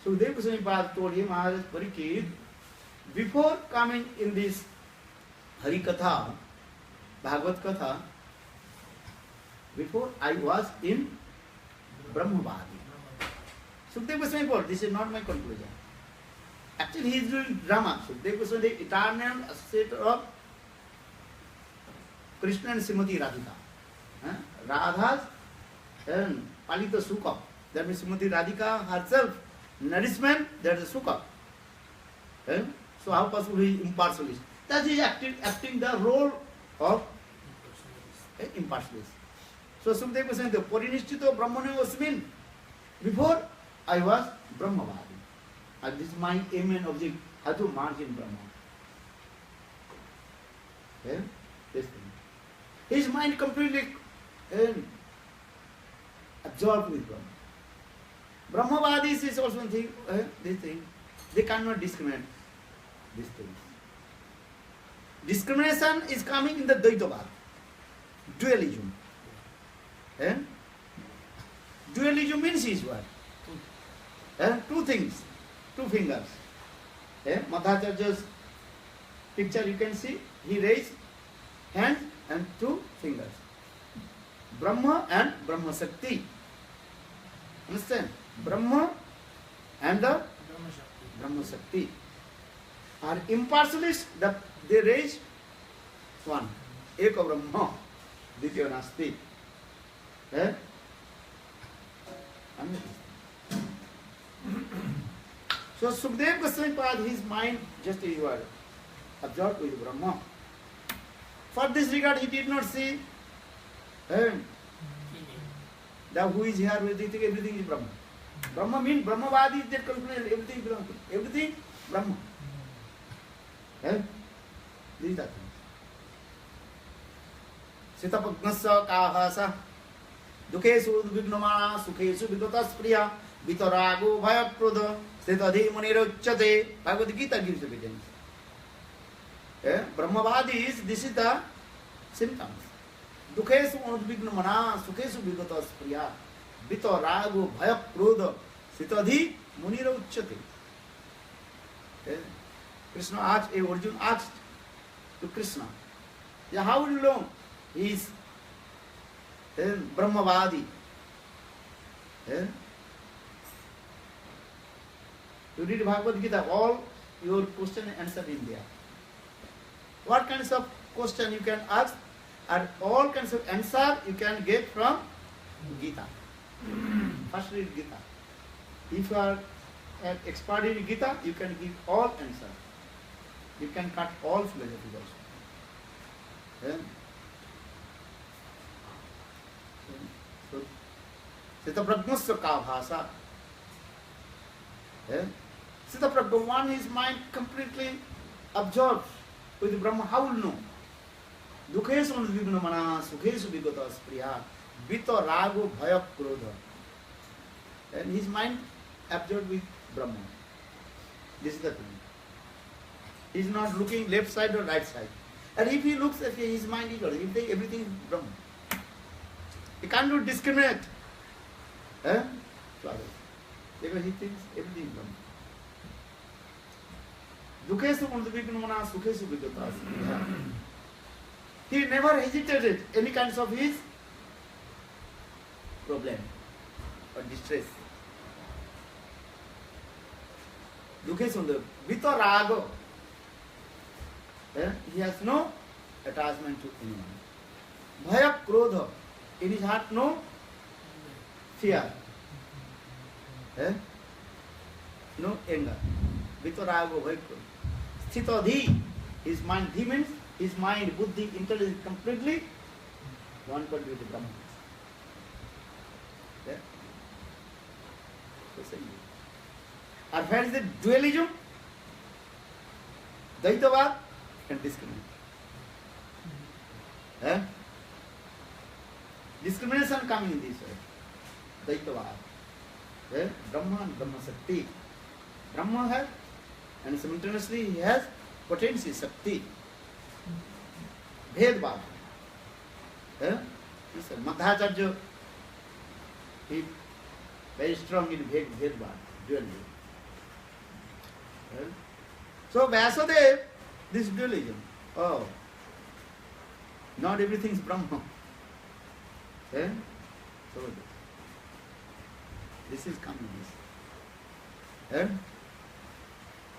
Sukdev Goswami Pad told him, Maharaj Parikshit, before coming in this Hari Katha, Bhagavad Katha, before I was in Brahmavadi. Sukdev Goswami told, this is not my conclusion. Actually, he is doing drama. Sukdev Goswami, the eternal state of Krishna and Srimati Radhika. Radha's Palita Sukha. That means Srimati Radhika herself, nourishment, that is Sukha. So how possible he is impartialist? That he is acting the role of impartialist. So Sukdev Goswami, the Parinishthito Brahmane Asmin, before I was Brahmavadi. And this is my aim and object, how to march in Brahma. Yeah? This thing. His mind completely absorbed with Brahma. Brahmavadis is also think, this thing. They cannot discriminate these things. Discrimination is coming in the Dvaitavad, dualism. Eh? Dualism means is what? Two things, two fingers. Madhacharya's picture you can see, he raised hand and two fingers. Brahma and Brahma Shakti. Understand? Brahma and the Brahma Shakti. Brahma Shakti are impartialists, they raise one. Eka Brahma, Ditya Nasti. So Sukdev Goswami Pad, his mind just is what? Absorbed with Brahma. For this regard, he did not see that who is here with it, everything is Brahma. Brahma means Brahmavadi, they conclude everything belongs to everything Brahma. This is that thing. Sitapagnasya kahasa dukhesu udvignamana sukhesu vigatas priya vitarago bhayaprodha sitadhi munirocchate. Bhagavad Gita gives evidence. Brahmavadi is, this is the symptoms. Dukhesu udvignamana sukhesu vigatas priya vitarago bhayaprodha sitadhi munirocchate. Krishna asked, Arjuna asked to Krishna, how do you know he is Brahmavadi? You read Bhagavad Gita, all your question and answer in there. What kinds of question you can ask, and all kinds of answer you can get from Gita. First read Gita. If you are an expert in Gita, you can give all answers. You can cut all philosophies also. So, Sita Prajnasya ka bhasa. Sita Prajna, one his mind completely absorbed with Brahma. How will know? Dukhesu udvignamana sukhesu vigatas priya vita rago bhaya krodha. And his mind absorbed with Brahma. This is the thing. He is not looking left side or right side. And if he looks at his mind is everything is Brahma. He cannot discriminate. Because he thinks everything is Brahma. Dukhesu udvignamana sukhesu vigatas. He never hesitated any kinds of his problem or distress. Dukhesu vita rago. He has no attachment to anyone. Bhaya krodha. In his heart no fear. No anger. Vita rago bhaya krodha. Sthitadhi. His mind, he means his mind, buddhi, intelligence completely one part with the Brahman. And where is the dualism? Dvaitavad and discrimination. Discrimination coming in this way. Dvaitavad. Brahma and Brahma Shakti. Brahma has, and simultaneously he has potency, Shakti. Bhedbhav. Madhacharya, he very strong in Bhedbhav, dualism. So Vyasadeva, this dualism. Oh, not everything is Brahma. So this is coming.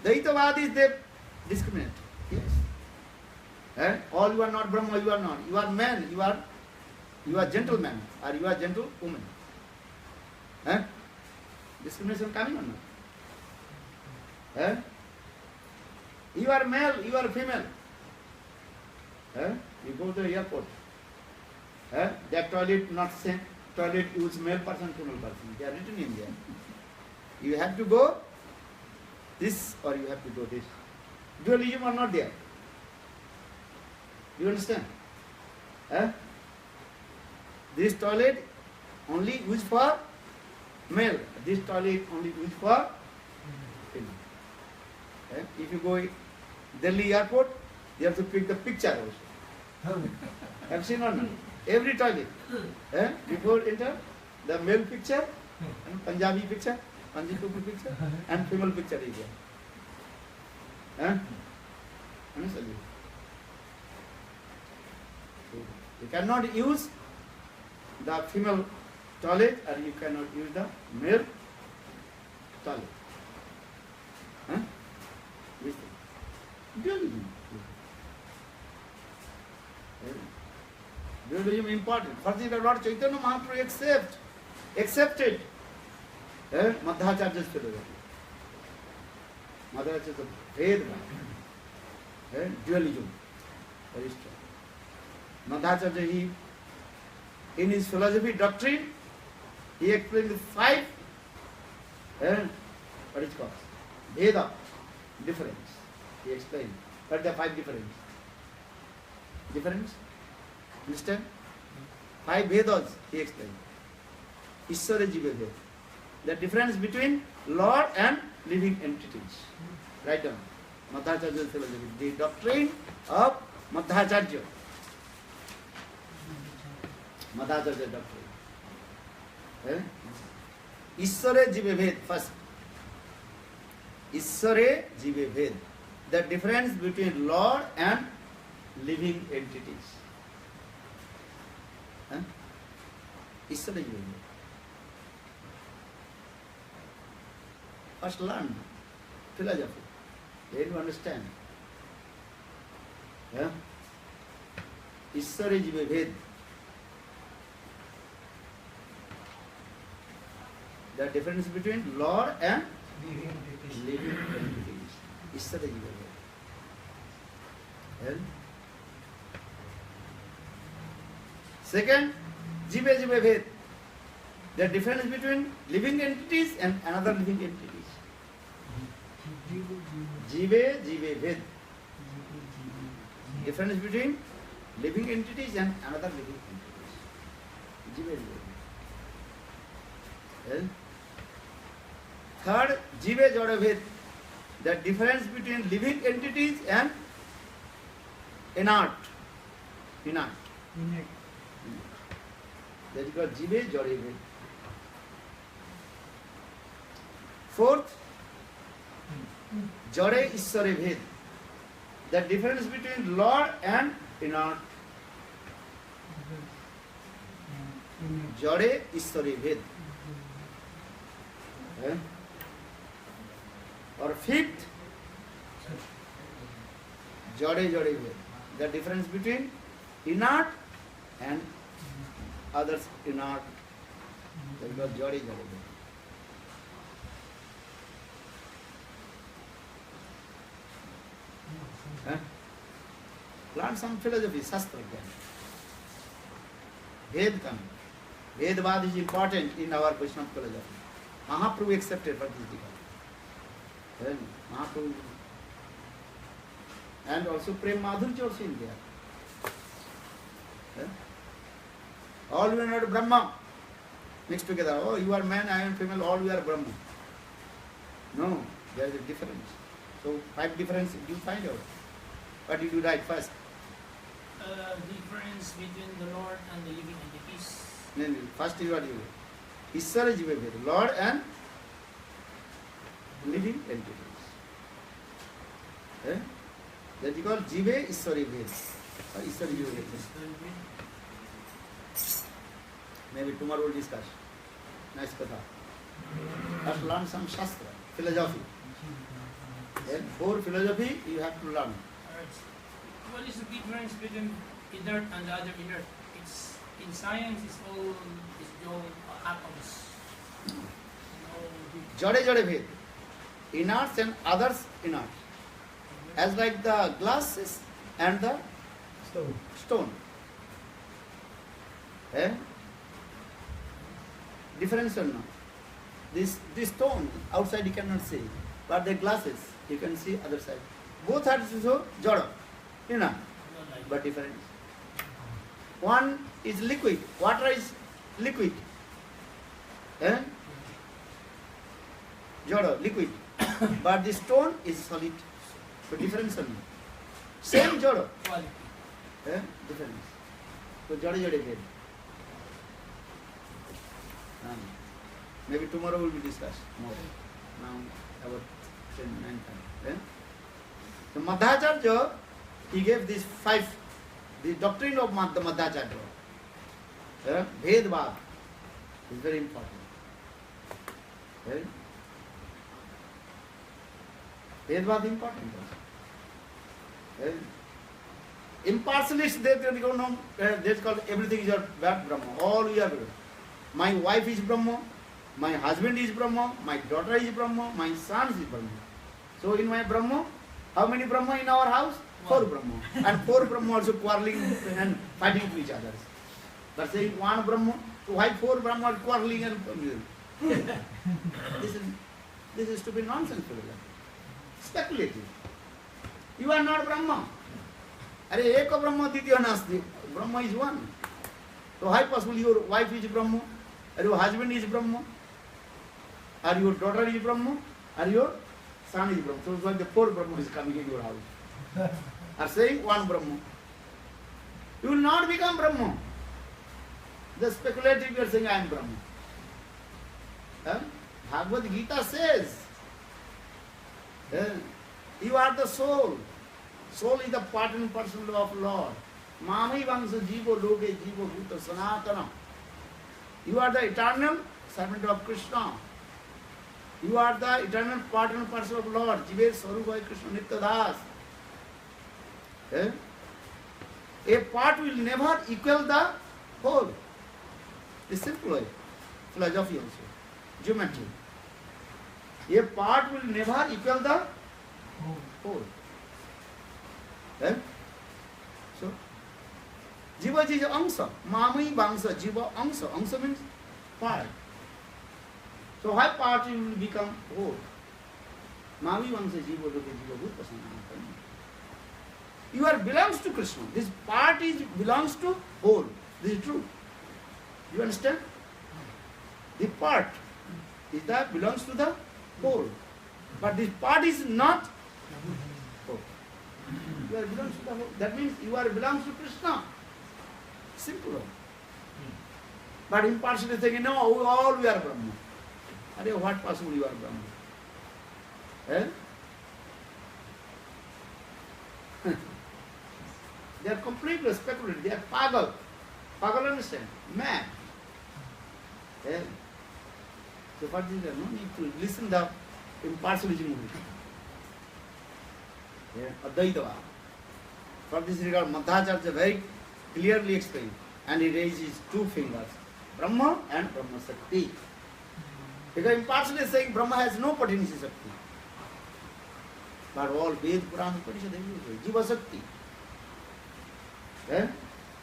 Dvaitavadis, they discriminate. Yes. All you are not Brahma, you are not. You are man, you are gentleman, or you are gentle woman. Discrimination coming or not? You are male, you are female. You go to the airport. That toilet not same. Toilet use male person, female person. They are written in You have to go this or you have to go this. Dualism are not there. You understand? Eh? This toilet only used for male. This toilet only used for female. Eh? If you go Delhi airport, you have to pick the picture also. Have you seen or not? Every toilet. Eh? Before enter, the male picture, and Punjabi picture, Punjabi picture, and female picture is there. Eh? Understand? So, you cannot use the female toilet or you cannot use the male toilet. Huh? This thing. Dualism. Dualism important. First the Lord Chaitanya Mahaprabhu accepted Madhvacharya's philosophy. Madhvacharya is a Vedanta. Dualism. Very strong. Madhvacharya, in his philosophy doctrine, he explained the 5 what is called Veda difference. He explained what are the 5 difference. Understand? 5 Vedas he explained. Ishvara Jiva Veda. The difference between Lord and living entities. Write down. Madhvacharya's philosophy. The doctrine of Madhvacharya. Madhvacharya doctrine. Ishvara Jiva Veda first. Ishvara Jiva Veda. The difference between Lord and living entities. Ishvara Jiva Veda. First learn philosophy. Then you understand. Ishvara Jiva Veda. The difference between Lord and living entities. Ishvara Jiva Veda. Second, Jiva Jiva Veda. The difference between living entities and another living entities. Jiva Jiva Veda. Difference between living entities and another living entities. Jiva Jiva Veda. Third, Jiva Jada Veda. The difference between living entities and inert. That is called Jiva Jada Veda. Fourth, Jada Ishvara Veda. The difference between Lord and inert. Jada Ishvara Veda. Or fifth, Jada Jada Veda. The difference between inert and others inert. That is called Jada Jada Veda. Learn some philosophy, Shastra. Ved coming. Vedavad is important in our Vaishnava philosophy. Mahaprabhu accepted for this degree. Mahaprabhu. And also Prem Madhurya also in there. All we are not Brahma. Mixed together. Oh, you are man, I am female, all we are Brahma. No, there is a difference. So 5 difference you find out. What did you write first? Difference between the Lord and the living entities. No, first you are you. Ishvara Jiva Veda. Lord and living entities. That is called Jiva Ishvara Veda. Ishvara Jiva Veda. Maybe tomorrow we'll discuss. Nice katha. Have to learn some Shastra, philosophy. Then 4 philosophy you have to learn. Alright. What is the difference between inert and the other inert? It's in science. It's all atoms. Jada Jada Veda. Inerts and others inert. As like the glasses and the stone. Difference or not? this stone outside you cannot see, but the glasses you can see other side. Both are so jada, you know, No light. but different. One is liquid, water is liquid, eh? Jada, liquid, but the stone is solid. So difference only. Same jada, Quality. eh? Difference. So jada jada again. Maybe tomorrow will be discussed more. Now about 10, 9 times. Eh? So Madhacharya, he gave these 5, the doctrine of the Madhacharya. Bhed-bhad is very important. Eh? Bhed-bhad important. Eh? Impartialists, they don't know, they call everything is your Brahma. All you are Brahma. My wife is Brahma, my husband is Brahma, my daughter is Brahma, my son is Brahma. So in my Brahma, how many Brahma in our house? 4 Brahma. And 4 Brahma also quarreling and fighting to each other. But saying one Brahma, so why 4 Brahma are quarreling and this is stupid nonsense. Speculative. You are not Brahma. Are eka Brahma ditya nasti. Brahma is one. So how possible your wife is Brahma? Or your husband is Brahma? Or your daughter is Brahma? Or your son is Brahma? So it's like the 4 Brahma is coming in your house. Are saying one Brahma. You will not become Brahma. The speculative you are saying I am Brahma. Huh? Bhagavad Gita says, you are the soul. Soul is the part and parcel of Lord. Mami Vangsa Jivo Loke Jivo Bhuta Sanatana. You are the eternal servant of Krishna. You are the eternal part and parcel of Lord. Jive Sarupai Krishna Nitya Das. A part will never equal the whole. It's simple way. Philosophy also. Geometry. A part will never equal the whole. So, Jiva is angsa. Mami Vangsa. Jiva angsa. Angsa means part. So, how part you will become whole? Mami Vangsa Jiva Loke Jiva Bhuta Sanatana. You are belongs to Krishna. This part is belongs to whole. This is true. You understand? The part is that belongs to the whole. But this part is not whole. You are belongs to the whole. That means you are belongs to Krishna. Simple. But impartially thinking, no, all we are Brahma. Are what possible you are Brahma? They are completely speculative. They are pagal. Pagal understand? Mad. So what is there? No need to listen the impartialism movie. Advaitava. For this regard, Madhacharya very clearly explained. And he raised his 2 fingers. Brahma and Brahma Sakti. Because impartially is saying Brahma has no potency Sakti. But all Ved, Puran, Upanishad, they use Jiva Sakti.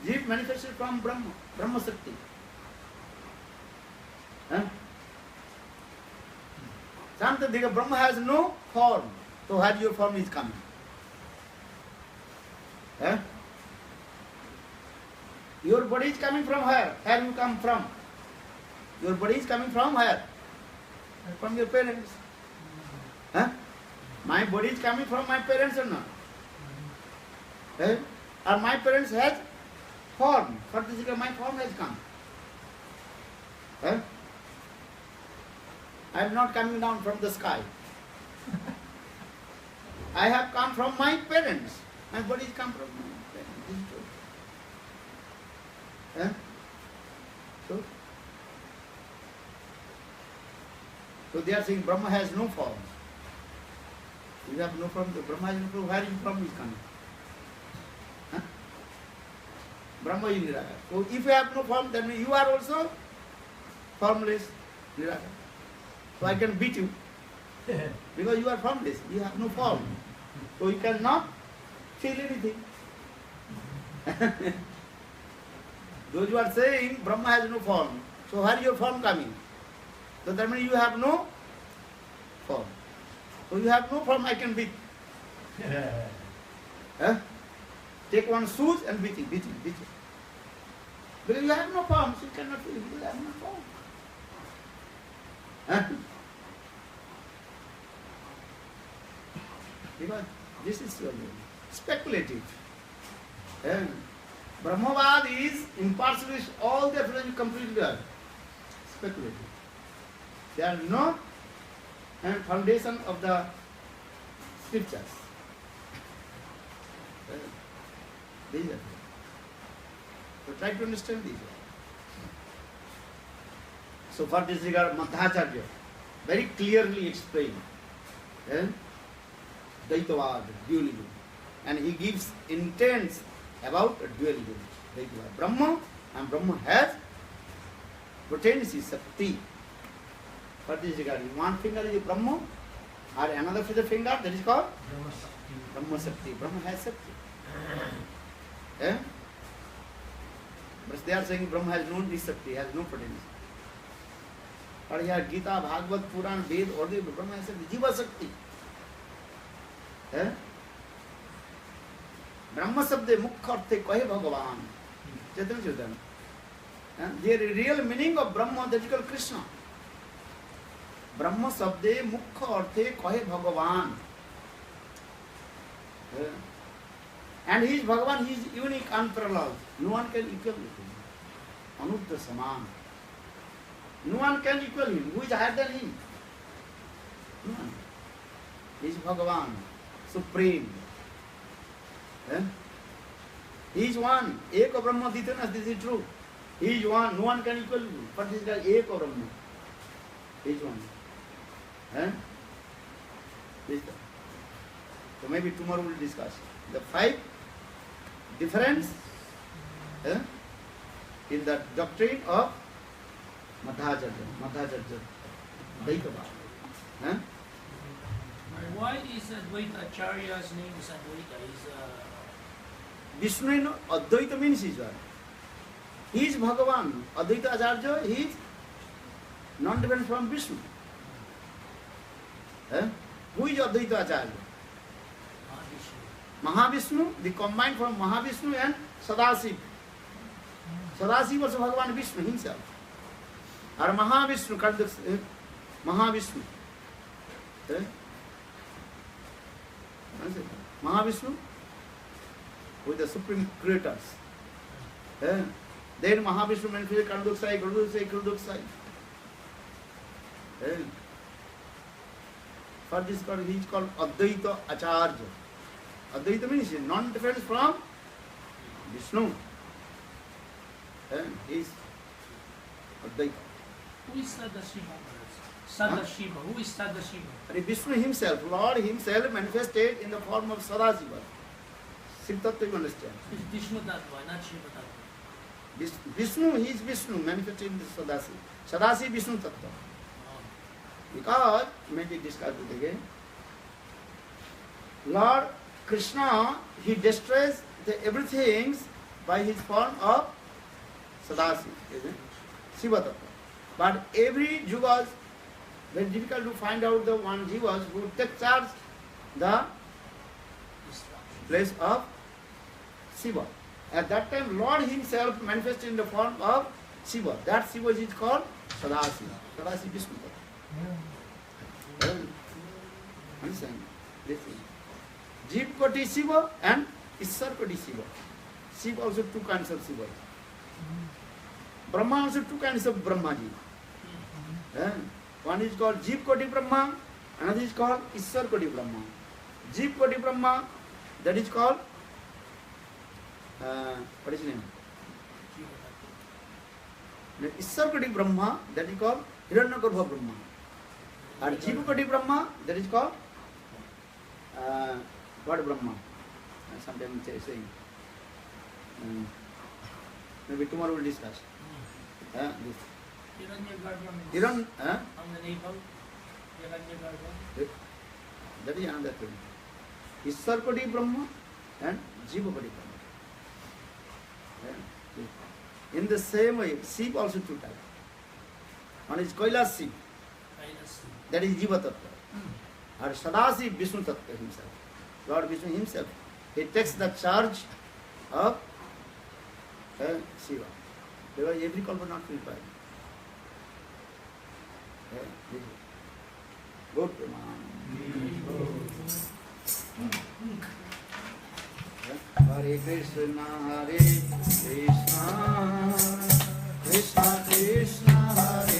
Jiva manifested from Brahma, Brahma Sakti. Santadika, Brahma has no form. So how your form is coming? Your body is coming from where? Where you come from? Your body is coming from where? From your parents. My body is coming from my parents or not? Or my parents has form. For this my form has come. I am not coming down from the sky. I have come from my parents. My body has come from my parents. This is true. So they are saying Brahma has no form. You have no form. Brahma has no form. Where is from is coming? Brahma is Nirakara. So if you have no form, then you are also formless Nirakara. So I can beat you. Because you are formless. You have no form. So you cannot feel anything. Those who are saying Brahma has no form. So where is your form coming? So that means you have no form. So you have no form, I can beat. Huh? Take one shoes and beat it. Because you have no form, so you cannot feel it. You have no form. Huh? Because this is speculative. Brahmavad is impartial, all their philosophy completely are speculative. They are no foundation of the scriptures. These are. So try to understand these. So for this regard, Madhacharya very clearly explained Dvaitavad, dualism. And he gives intents about dualism. Dvaitavad. Brahma, and Brahma has potency, Sakti. For this regard, one finger is Brahma, or another finger, that is called Brahma Sakti. Brahma has Sakti. But they are saying Brahma has no Sakti, has no potency. Or here Gita, Bhagavad, Puran, Ved, or the Brahma has Sakti, Jiva Sakti. Brahma Sabde Mukha Arthe Kahe Bhagavan. Chaitanya. The real meaning of Brahma, that is called Krishna. Brahma Sabde Mukha Arthe Kahe Bhagavan. And he is Bhagavan, he is unique, unparalleled. No one can equal him. Anuddha Saman. No one can equal him. Who is higher than him? No one. He is Bhagavan, supreme. He is one. Eka Brahma Ditanas, this is true. He is one. No one can equal him. But this guy, Eka Brahma. He is one. So maybe tomorrow we will discuss the 5 difference in the doctrine of Madhacharya, Dvaitavad. Why is Advaita Acharya's name is Advaita? Vishnu, Advaita means he is one. He is Bhagavan. Advaita Acharya, he is non-dependent from Vishnu. Who is Advaita Acharya? Mahavishnu, the combined from Mahavishnu and Sadasiv. Sadasiv was Bhagavan Vishnu himself. Or Mahavishnu, Mahavishnu. Mahavishnu with the supreme creators. Then Mahavishnu manifested Kalduksai. For this he is called Advaita Acharya. Advaita means non-different from Vishnu. He is Advaita. Who is Sadashiva? Sadashiva. Who is Sadashiva? Vishnu himself, Lord himself manifested in the form of Sadasiva. Shiv Tattva, you understand? It's Vishnu Tattva, not Shiva Tattva. Vishnu, he is Vishnu manifested in the Sadasiva. Sadasiva Vishnu Tattva. Because, maybe discuss it again, Lord Krishna, he destroys everything by his form of Sadasiva, Shiva Tattva. But every Jivas, very difficult to find out the one Jivas who take charge the place of Shiva. At that time, Lord himself manifested in the form of Shiva. That Shiva is called Sadasiva. Sadasiva Vishnu. Understand? Listen. Jeev Koti Shiva and Ishar Koti Shiva. Shiva also 2 kinds of Shiva. Brahma also 2 kinds of Brahmaji. One is called Jeev Koti Brahma, another is called Ishar Koti Brahma. Jeev Koti Brahma, that is called, what is his name? Ishar Koti Brahma, that is called Hiranyagarbha Brahma. And Jeev Koti Brahma, that is called, what Brahma? Sometimes saying. Maybe tomorrow we'll discuss. This. Hiranyagarbha means on the navel. Hiranyagarbha. That is another thing. Ishar Koti Brahma and Jiva Koti Brahma. In the same way, Shiv also 2 types. One is Kailas Shiv. That is Jiva Tattva. And Sadasiv Vishnu Tattva himself. Lord Vishnu himself. He takes the charge of Shiva. Because every kalpa not required. Go to Hare Krishna, Hare Krishna, Krishna Krishna, Hare